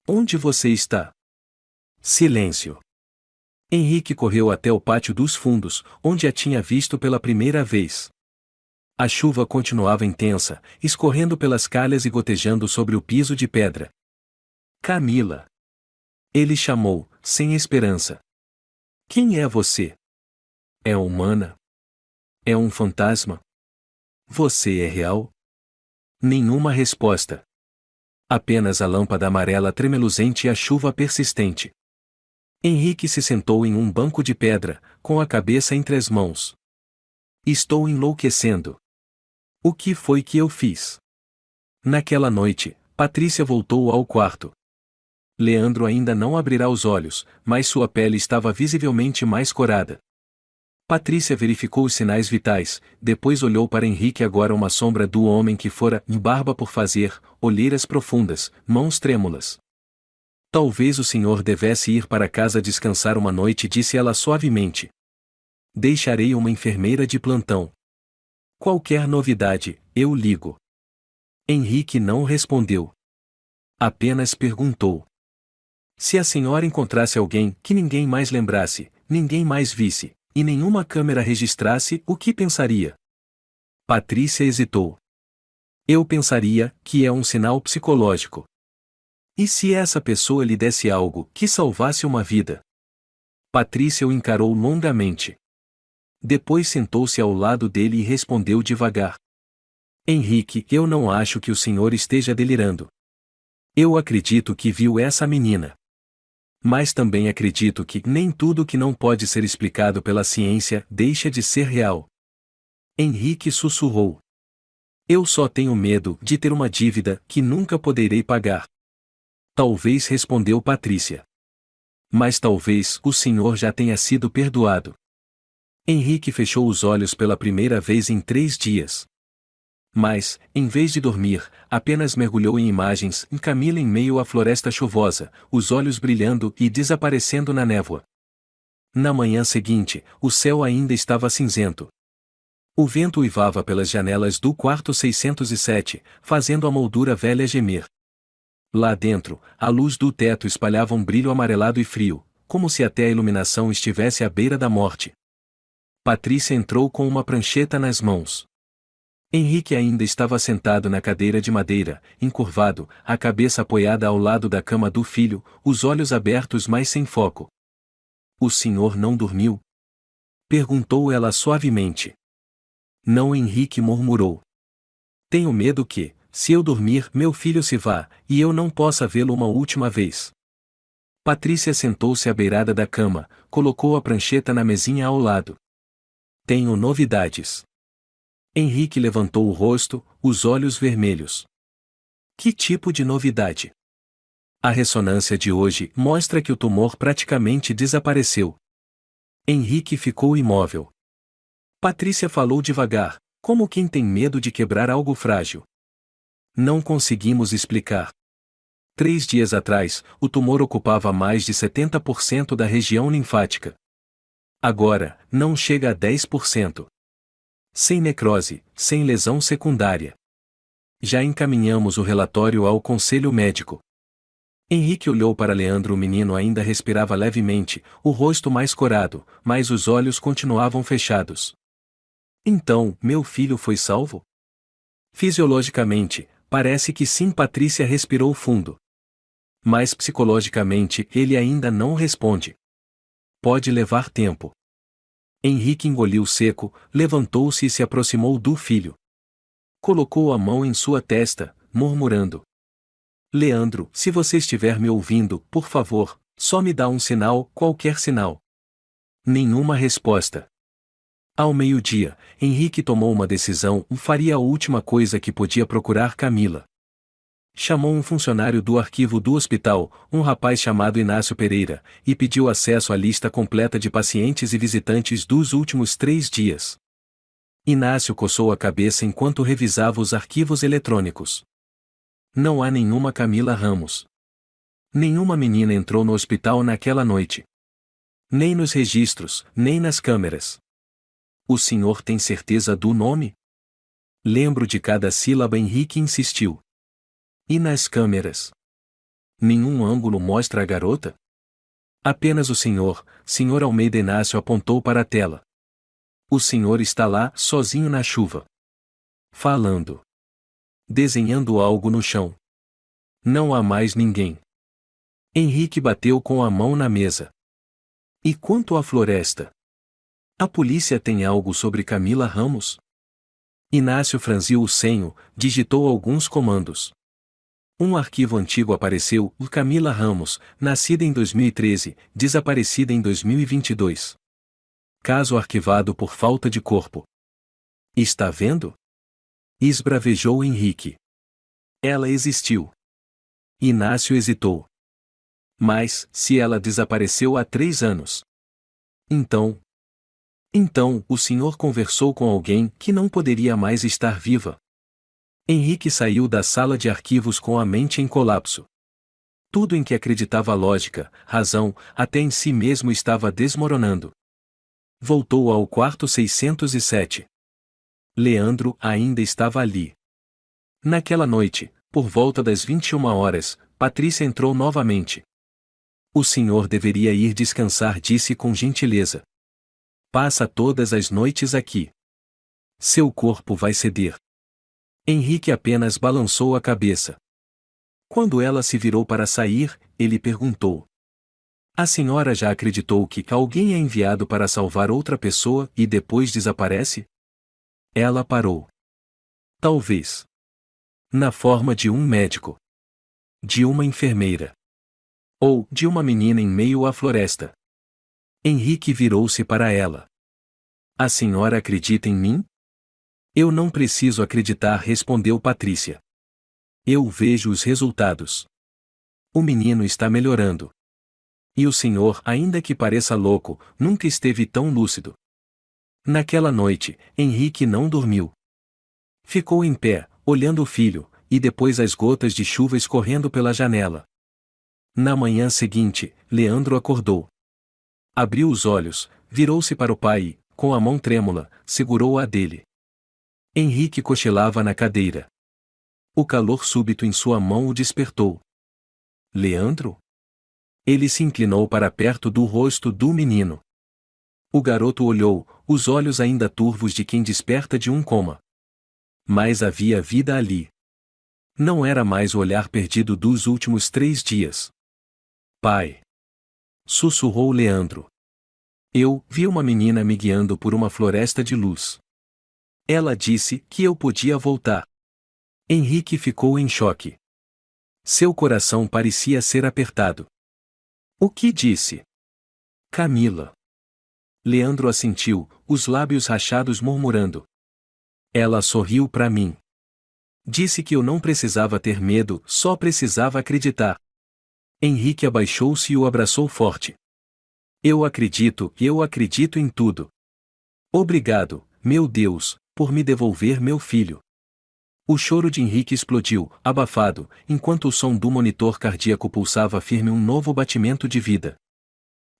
Onde você está? Silêncio. Henrique correu até o pátio dos fundos, onde a tinha visto pela primeira vez. A chuva continuava intensa, escorrendo pelas calhas e gotejando sobre o piso de pedra. Camila. Ele chamou, sem esperança. Quem é você? É humana? É um fantasma? Você é real? Nenhuma resposta. Apenas a lâmpada amarela tremeluzente e a chuva persistente. Henrique se sentou em um banco de pedra, com a cabeça entre as mãos. Estou enlouquecendo. O que foi que eu fiz? Naquela noite, Patrícia voltou ao quarto. Leandro ainda não abrirá os olhos, mas sua pele estava visivelmente mais corada. Patrícia verificou os sinais vitais, depois olhou para Henrique, agora uma sombra do homem que fora, barba por fazer, olheiras profundas, mãos trêmulas. Talvez o senhor devesse ir para casa descansar uma noite, disse ela suavemente. Deixarei uma enfermeira de plantão. Qualquer novidade, eu ligo. Henrique não respondeu. Apenas perguntou. Se a senhora encontrasse alguém que ninguém mais lembrasse, ninguém mais visse, e nenhuma câmera registrasse, o que pensaria? Patrícia hesitou. Eu pensaria que é um sinal psicológico. E se essa pessoa lhe desse algo que salvasse uma vida? Patrícia o encarou longamente. Depois sentou-se ao lado dele e respondeu devagar. Henrique, eu não acho que o senhor esteja delirando. Eu acredito que viu essa menina. Mas também acredito que nem tudo que não pode ser explicado pela ciência deixa de ser real. Henrique sussurrou. Eu só tenho medo de ter uma dívida que nunca poderei pagar. Talvez, respondeu Patrícia. Mas talvez o senhor já tenha sido perdoado. Henrique fechou os olhos pela primeira vez em 3 dias. Mas, em vez de dormir, apenas mergulhou em imagens, em Camila em meio à floresta chuvosa, os olhos brilhando e desaparecendo na névoa. Na manhã seguinte, o céu ainda estava cinzento. O vento uivava pelas janelas do quarto 607, fazendo a moldura velha gemer. Lá dentro, a luz do teto espalhava um brilho amarelado e frio, como se até a iluminação estivesse à beira da morte. Patrícia entrou com uma prancheta nas mãos. Henrique ainda estava sentado na cadeira de madeira, encurvado, a cabeça apoiada ao lado da cama do filho, os olhos abertos mas sem foco. "O senhor não dormiu?" perguntou ela suavemente. "Não", Henrique murmurou. "Tenho medo que, se eu dormir, meu filho se vá, e eu não possa vê-lo uma última vez." Patrícia sentou-se à beirada da cama, colocou a prancheta na mesinha ao lado. "Tenho novidades." Henrique levantou o rosto, os olhos vermelhos. "Que tipo de novidade?" "A ressonância de hoje mostra que o tumor praticamente desapareceu." Henrique ficou imóvel. Patrícia falou devagar, como quem tem medo de quebrar algo frágil. "Não conseguimos explicar. 3 dias atrás, o tumor ocupava mais de 70% da região linfática. Agora, não chega a 10%. Sem necrose, sem lesão secundária. Já encaminhamos o relatório ao conselho médico." Henrique olhou para Leandro. O menino ainda respirava levemente, o rosto mais corado, mas os olhos continuavam fechados. "Então, meu filho foi salvo?" "Fisiologicamente, parece que sim." Patrícia respirou fundo. "Mas psicologicamente, ele ainda não responde. Pode levar tempo." Henrique engoliu seco, levantou-se e se aproximou do filho. Colocou a mão em sua testa, murmurando: "Leandro, se você estiver me ouvindo, por favor, só me dá um sinal, qualquer sinal." Nenhuma resposta. Ao meio-dia, Henrique tomou uma decisão: faria a última coisa que podia: procurar Camila. Chamou um funcionário do arquivo do hospital, um rapaz chamado Inácio Pereira, e pediu acesso à lista completa de pacientes e visitantes dos últimos 3 dias. Inácio coçou a cabeça enquanto revisava os arquivos eletrônicos. "Não há nenhuma Camila Ramos. Nenhuma menina entrou no hospital naquela noite. Nem nos registros, nem nas câmeras." "O senhor tem certeza do nome?" "Lembro de cada sílaba." Henrique insistiu. "E nas câmeras? Nenhum ângulo mostra a garota?" "Apenas o senhor, Sr. Almeida." Inácio apontou para a tela. "O senhor está lá, sozinho na chuva. Falando. Desenhando algo no chão. Não há mais ninguém." Henrique bateu com a mão na mesa. "E quanto à floresta? A polícia tem algo sobre Camila Ramos?" Inácio franziu o senho, digitou alguns comandos. Um arquivo antigo apareceu: Camila Ramos, nascida em 2013, desaparecida em 2022. Caso arquivado por falta de corpo. "Está vendo?" esbravejou Henrique. "Ela existiu." Inácio hesitou. "Mas, se ela desapareceu há 3 anos? Então, o senhor conversou com alguém que não poderia mais estar viva." Henrique saiu da sala de arquivos com a mente em colapso. Tudo em que acreditava: lógica, razão, até em si mesmo estava desmoronando. Voltou ao quarto 607. Leandro ainda estava ali. Naquela noite, por volta das 21 horas, Patrícia entrou novamente. "O senhor deveria ir descansar", disse com gentileza. "Passa todas as noites aqui. Seu corpo vai ceder." Henrique apenas balançou a cabeça. Quando ela se virou para sair, ele perguntou: "A senhora já acreditou que alguém é enviado para salvar outra pessoa e depois desaparece?" Ela parou. "Talvez. Na forma de um médico. De uma enfermeira. Ou de uma menina em meio à floresta." Henrique virou-se para ela. "A senhora acredita em mim?" "Eu não preciso acreditar", respondeu Patrícia. "Eu vejo os resultados. O menino está melhorando. E o senhor, ainda que pareça louco, nunca esteve tão lúcido." Naquela noite, Henrique não dormiu. Ficou em pé, olhando o filho, e depois as gotas de chuva escorrendo pela janela. Na manhã seguinte, Leandro acordou. Abriu os olhos, virou-se para o pai e, com a mão trêmula, segurou a dele. Henrique cochilava na cadeira. O calor súbito em sua mão o despertou. Leandro? Ele se inclinou para perto do rosto do menino. O garoto olhou, os olhos ainda turvos de quem desperta de um coma. Mas havia vida ali. Não era mais o olhar perdido dos últimos 3 dias. Pai! Sussurrou Leandro. Eu vi uma menina me guiando por uma floresta de luz. Ela disse que eu podia voltar. Henrique ficou em choque. Seu coração parecia ser apertado. O que disse? Camila. Leandro assentiu, os lábios rachados murmurando. Ela sorriu para mim. Disse que eu não precisava ter medo, só precisava acreditar. Henrique abaixou-se e o abraçou forte. Eu acredito em tudo. Obrigado, meu Deus, por me devolver meu filho. O choro de Henrique explodiu, abafado, enquanto o som do monitor cardíaco pulsava firme um novo batimento de vida.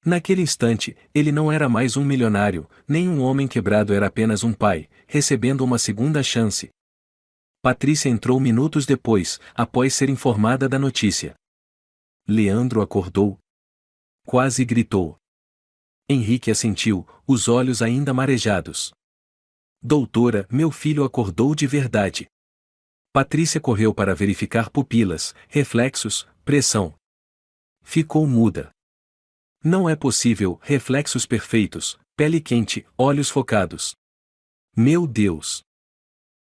Naquele instante, ele não era mais um milionário, nem um homem quebrado, era apenas um pai, recebendo uma segunda chance. Patrícia entrou minutos depois, após ser informada da notícia. Leandro acordou. Quase gritou. Henrique assentiu, os olhos ainda marejados. Doutora, meu filho acordou de verdade. Patrícia correu para verificar pupilas, reflexos, pressão. Ficou muda. Não é possível, reflexos perfeitos, pele quente, olhos focados. Meu Deus!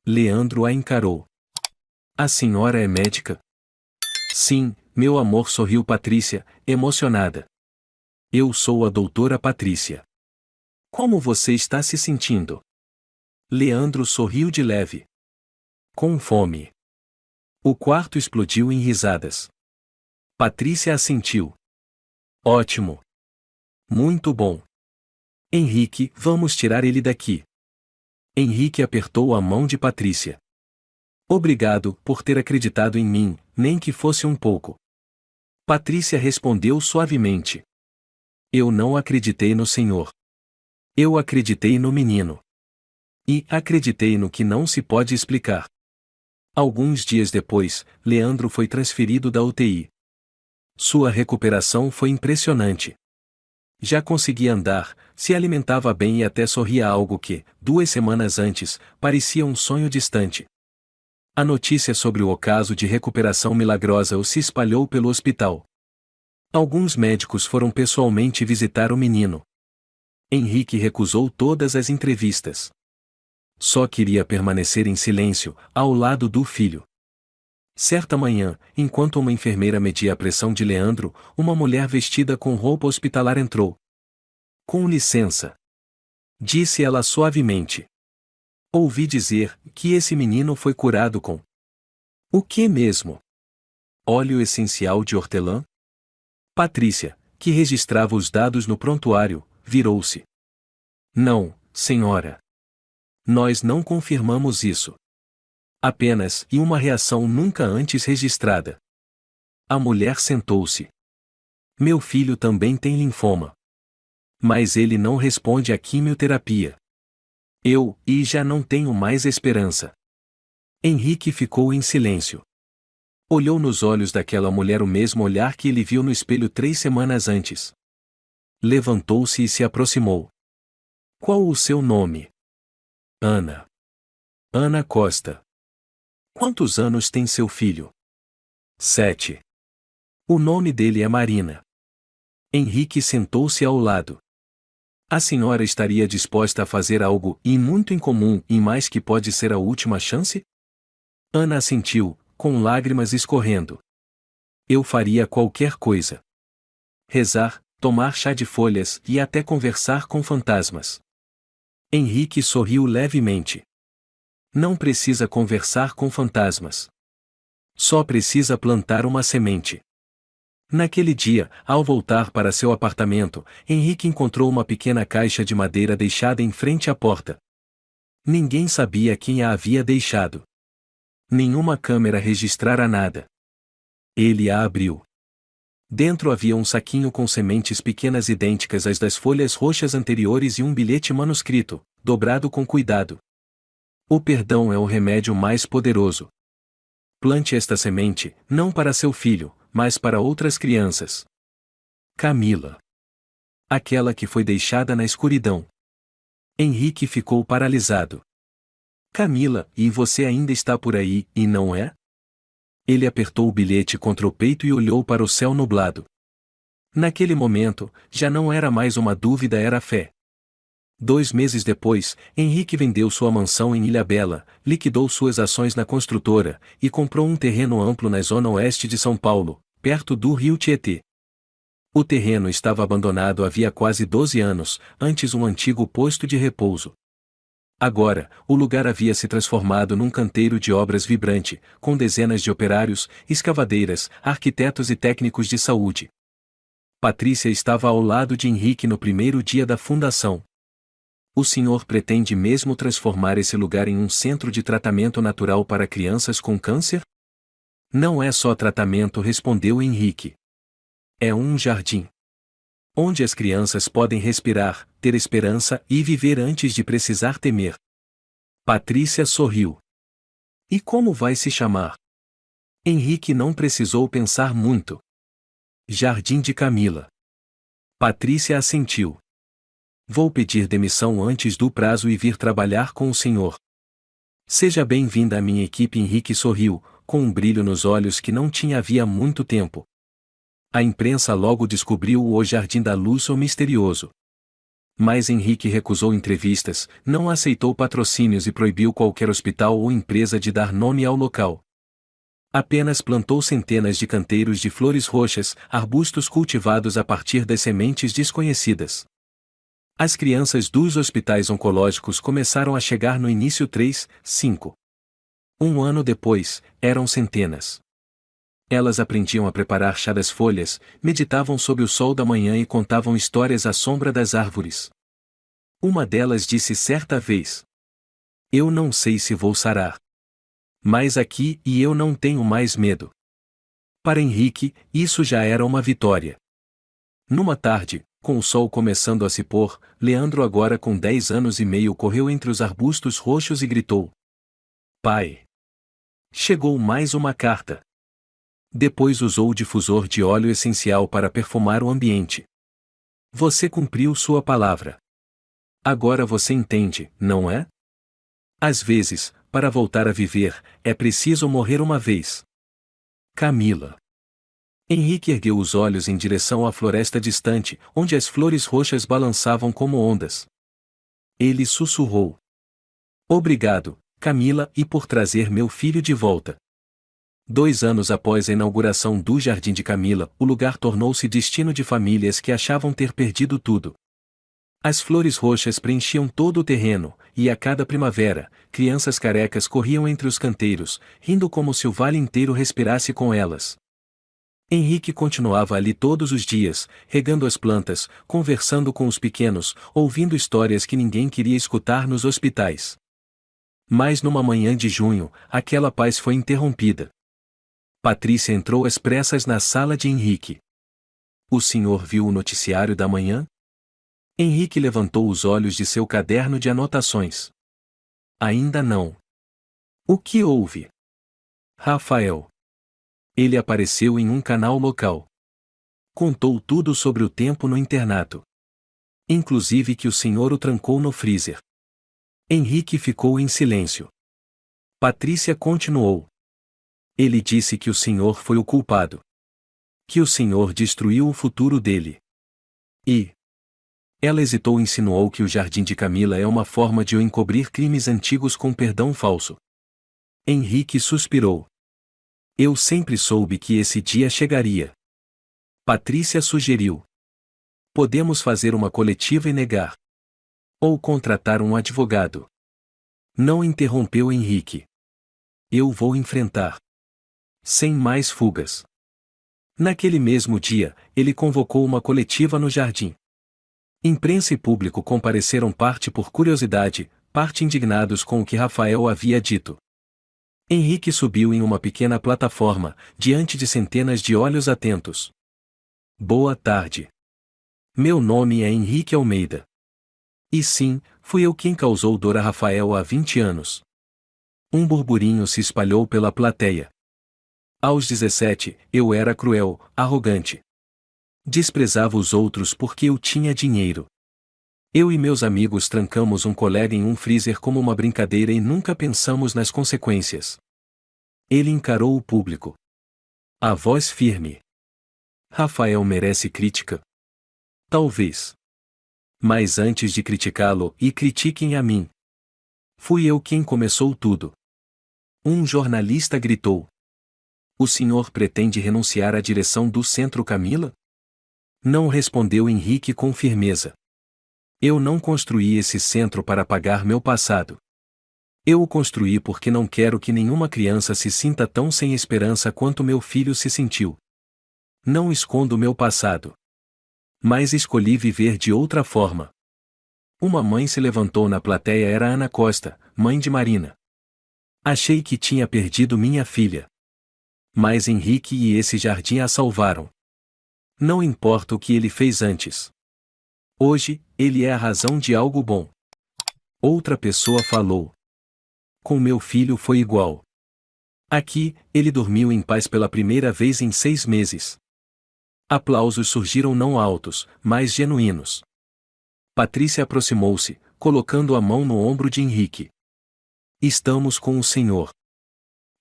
Leandro a encarou. A senhora é médica? Sim, meu amor, sorriu Patrícia, emocionada. Eu sou a doutora Patrícia. Como você está se sentindo? Leandro sorriu de leve. Com fome. O quarto explodiu em risadas. Patrícia assentiu. Ótimo. Muito bom. Henrique, vamos tirar ele daqui. Henrique apertou a mão de Patrícia. Obrigado por ter acreditado em mim, nem que fosse um pouco. Patrícia respondeu suavemente. Eu não acreditei no Senhor. Eu acreditei no menino. E acreditei no que não se pode explicar. Alguns dias depois, Leandro foi transferido da UTI. Sua recuperação foi impressionante. Já conseguia andar, se alimentava bem e até sorria, algo que, 2 semanas antes, parecia um sonho distante. A notícia sobre o caso de recuperação milagrosa se espalhou pelo hospital. Alguns médicos foram pessoalmente visitar o menino. Henrique recusou todas as entrevistas. Só queria permanecer em silêncio, ao lado do filho. Certa manhã, enquanto uma enfermeira media a pressão de Leandro, uma mulher vestida com roupa hospitalar entrou. Com licença. Disse ela suavemente. Ouvi dizer que esse menino foi curado com... O que mesmo? Óleo essencial de hortelã? Patrícia, que registrava os dados no prontuário, virou-se. Não, senhora. Nós não confirmamos isso. Apenas e uma reação nunca antes registrada. A mulher sentou-se. Meu filho também tem linfoma. Mas ele não responde à quimioterapia. E já não tenho mais esperança. Henrique ficou em silêncio. Olhou nos olhos daquela mulher o mesmo olhar que ele viu no espelho 3 semanas antes. Levantou-se e se aproximou. Qual o seu nome? Ana. Ana Costa. Quantos anos tem seu filho? 7. O nome dele é Marina. Henrique sentou-se ao lado. A senhora estaria disposta a fazer algo muito incomum e mais que pode ser a última chance? Ana assentiu, com lágrimas escorrendo. Eu faria qualquer coisa. Rezar, tomar chá de folhas e até conversar com fantasmas. Henrique sorriu levemente. Não precisa conversar com fantasmas. Só precisa plantar uma semente. Naquele dia, ao voltar para seu apartamento, Henrique encontrou uma pequena caixa de madeira deixada em frente à porta. Ninguém sabia quem a havia deixado. Nenhuma câmera registrara nada. Ele a abriu. Dentro havia um saquinho com sementes pequenas idênticas às das folhas roxas anteriores e um bilhete manuscrito, dobrado com cuidado. O perdão é o remédio mais poderoso. Plante esta semente, não para seu filho, mas para outras crianças. Camila. Aquela que foi deixada na escuridão. Henrique ficou paralisado. Camila, e você ainda está por aí, e não é? Ele apertou o bilhete contra o peito e olhou para o céu nublado. Naquele momento, já não era mais uma dúvida, era fé. 2 meses depois, Henrique vendeu sua mansão em Ilhabela, liquidou suas ações na construtora, e comprou um terreno amplo na zona oeste de São Paulo, perto do rio Tietê. O terreno estava abandonado havia quase 12 anos, antes um antigo posto de repouso. Agora, o lugar havia se transformado num canteiro de obras vibrante, com dezenas de operários, escavadeiras, arquitetos e técnicos de saúde. Patrícia estava ao lado de Henrique no primeiro dia da fundação. O senhor pretende mesmo transformar esse lugar em um centro de tratamento natural para crianças com câncer? Não é só tratamento, respondeu Henrique. É um jardim. Onde as crianças podem respirar, ter esperança e viver antes de precisar temer. Patrícia sorriu. E como vai se chamar? Henrique não precisou pensar muito. Jardim de Camila. Patrícia assentiu. Vou pedir demissão antes do prazo e vir trabalhar com o senhor. Seja bem-vinda à minha equipe. Henrique sorriu, com um brilho nos olhos que não tinha havia muito tempo. A imprensa logo descobriu o Jardim da Luz, o misterioso. Mas Henrique recusou entrevistas, não aceitou patrocínios e proibiu qualquer hospital ou empresa de dar nome ao local. Apenas plantou centenas de canteiros de flores roxas, arbustos cultivados a partir das sementes desconhecidas. As crianças dos hospitais oncológicos começaram a chegar no início 3, 5. Um ano depois, eram centenas. Elas aprendiam a preparar chá das folhas, meditavam sob o sol da manhã e contavam histórias à sombra das árvores. Uma delas disse certa vez: Eu não sei se vou sarar. Mas aqui e eu não tenho mais medo. Para Henrique, isso já era uma vitória. Numa tarde, com o sol começando a se pôr, Leandro, agora com 10 anos e meio, correu entre os arbustos roxos e gritou: Pai! Chegou mais uma carta. Depois usou o difusor de óleo essencial para perfumar o ambiente. Você cumpriu sua palavra. Agora você entende, não é? Às vezes, para voltar a viver, é preciso morrer uma vez. Camila. Henrique ergueu os olhos em direção à floresta distante, onde as flores roxas balançavam como ondas. Ele sussurrou: Obrigado, Camila, e por trazer meu filho de volta. 2 anos após a inauguração do Jardim de Camila, o lugar tornou-se destino de famílias que achavam ter perdido tudo. As flores roxas preenchiam todo o terreno, e a cada primavera, crianças carecas corriam entre os canteiros, rindo como se o vale inteiro respirasse com elas. Henrique continuava ali todos os dias, regando as plantas, conversando com os pequenos, ouvindo histórias que ninguém queria escutar nos hospitais. Mas numa manhã de junho, aquela paz foi interrompida. Patrícia entrou às pressas na sala de Henrique. O senhor viu o noticiário da manhã? Henrique levantou os olhos de seu caderno de anotações. Ainda não. O que houve? Rafael. Ele apareceu em um canal local. Contou tudo sobre o tempo no internato. Inclusive que o senhor o trancou no freezer. Henrique ficou em silêncio. Patrícia continuou. Ele disse que o senhor foi o culpado. Que o senhor destruiu o futuro dele. E... Ela hesitou e insinuou que o Jardim de Camila é uma forma de o encobrir crimes antigos com perdão falso. Henrique suspirou. Eu sempre soube que esse dia chegaria. Patrícia sugeriu. Podemos fazer uma coletiva e negar. Ou contratar um advogado. Não interrompeu Henrique. Eu vou enfrentar. Sem mais fugas. Naquele mesmo dia, ele convocou uma coletiva no jardim. Imprensa e público compareceram, parte por curiosidade, parte indignados com o que Rafael havia dito. Henrique subiu em uma pequena plataforma, diante de centenas de olhos atentos. Boa tarde. Meu nome é Henrique Almeida. E sim, fui eu quem causou dor a Rafael há 20 anos. Um burburinho se espalhou pela plateia. Aos 17, eu era cruel, arrogante. Desprezava os outros porque eu tinha dinheiro. Eu e meus amigos trancamos um colega em um freezer como uma brincadeira e nunca pensamos nas consequências. Ele encarou o público. A voz firme. Rafael merece crítica? Talvez. Mas antes de criticá-lo, e critiquem a mim. Fui eu quem começou tudo. Um jornalista gritou. O senhor pretende renunciar à direção do Centro Camila? Não respondeu Henrique com firmeza. Eu não construí esse centro para pagar meu passado. Eu o construí porque não quero que nenhuma criança se sinta tão sem esperança quanto meu filho se sentiu. Não escondo meu passado. Mas escolhi viver de outra forma. Uma mãe se levantou na plateia. Era Ana Costa, mãe de Marina. Achei que tinha perdido minha filha. Mas Henrique e esse jardim a salvaram. Não importa o que ele fez antes. Hoje, ele é a razão de algo bom. Outra pessoa falou. Com meu filho foi igual. Aqui, ele dormiu em paz pela primeira vez em 6 meses. Aplausos surgiram não altos, mas genuínos. Patrícia aproximou-se, colocando a mão no ombro de Henrique. Estamos com o senhor.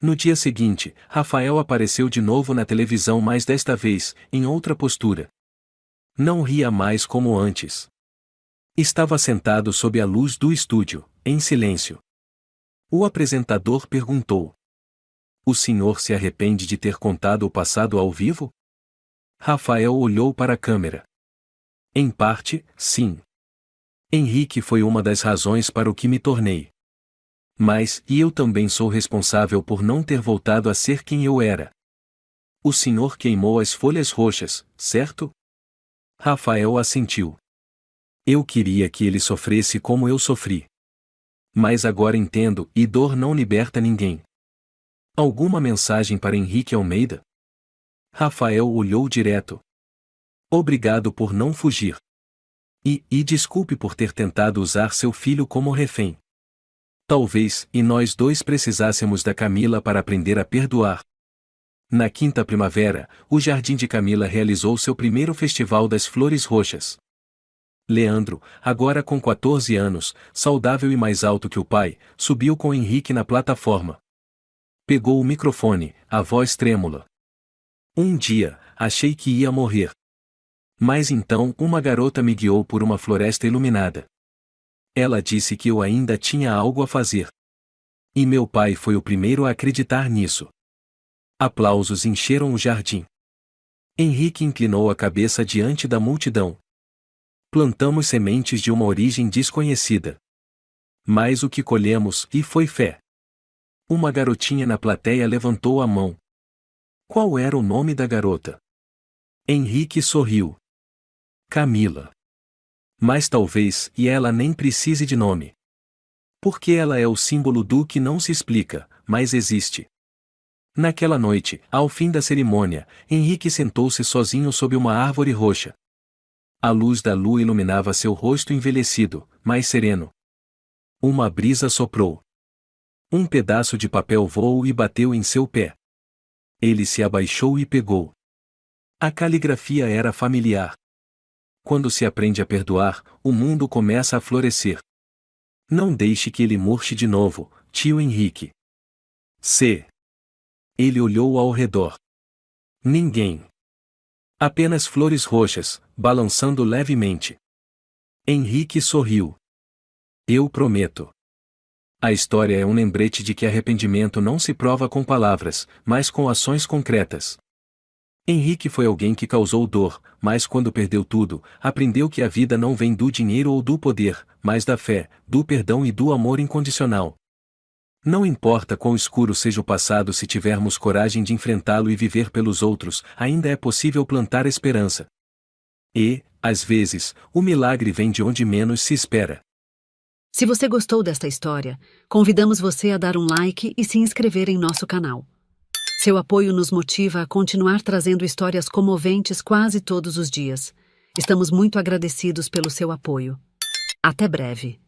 No dia seguinte, Rafael apareceu de novo na televisão, mas desta vez, em outra postura. Não ria mais como antes. Estava sentado sob a luz do estúdio, em silêncio. O apresentador perguntou. O senhor se arrepende de ter contado o passado ao vivo? Rafael olhou para a câmera. Em parte, sim. Henrique foi uma das razões para o que me tornei. Mas, e eu também sou responsável por não ter voltado a ser quem eu era. O senhor queimou as folhas roxas, certo? Rafael assentiu. Eu queria que ele sofresse como eu sofri. Mas agora entendo, e dor não liberta ninguém. Alguma mensagem para Henrique Almeida? Rafael olhou direto. Obrigado por não fugir. E desculpe por ter tentado usar seu filho como refém. Talvez, e nós dois precisássemos da Camila para aprender a perdoar. Na quinta primavera, o Jardim de Camila realizou seu primeiro Festival das Flores Roxas. Leandro, agora com 14 anos, saudável e mais alto que o pai, subiu com Henrique na plataforma. Pegou o microfone, a voz trêmula. Um dia, achei que ia morrer. Mas então uma garota me guiou por uma floresta iluminada. Ela disse que eu ainda tinha algo a fazer. E meu pai foi o primeiro a acreditar nisso. Aplausos encheram o jardim. Henrique inclinou a cabeça diante da multidão. Plantamos sementes de uma origem desconhecida. Mas o que colhemos, e foi fé. Uma garotinha na plateia levantou a mão. Qual era o nome da garota? Henrique sorriu. Camila. Mas talvez, e ela nem precise de nome. Porque ela é o símbolo do que não se explica, mas existe. Naquela noite, ao fim da cerimônia, Henrique sentou-se sozinho sob uma árvore roxa. A luz da lua iluminava seu rosto envelhecido, mais sereno. Uma brisa soprou. Um pedaço de papel voou e bateu em seu pé. Ele se abaixou e pegou. A caligrafia era familiar. Quando se aprende a perdoar, o mundo começa a florescer. Não deixe que ele murche de novo, tio Henrique. Ele olhou ao redor. Ninguém. Apenas flores roxas, balançando levemente. Henrique sorriu. Eu prometo. A história é um lembrete de que arrependimento não se prova com palavras, mas com ações concretas. Henrique foi alguém que causou dor, mas quando perdeu tudo, aprendeu que a vida não vem do dinheiro ou do poder, mas da fé, do perdão e do amor incondicional. Não importa quão escuro seja o passado, se tivermos coragem de enfrentá-lo e viver pelos outros, ainda é possível plantar esperança. E, às vezes, o milagre vem de onde menos se espera. Se você gostou desta história, convidamos você a dar um like e se inscrever em nosso canal. Seu apoio nos motiva a continuar trazendo histórias comoventes quase todos os dias. Estamos muito agradecidos pelo seu apoio. Até breve.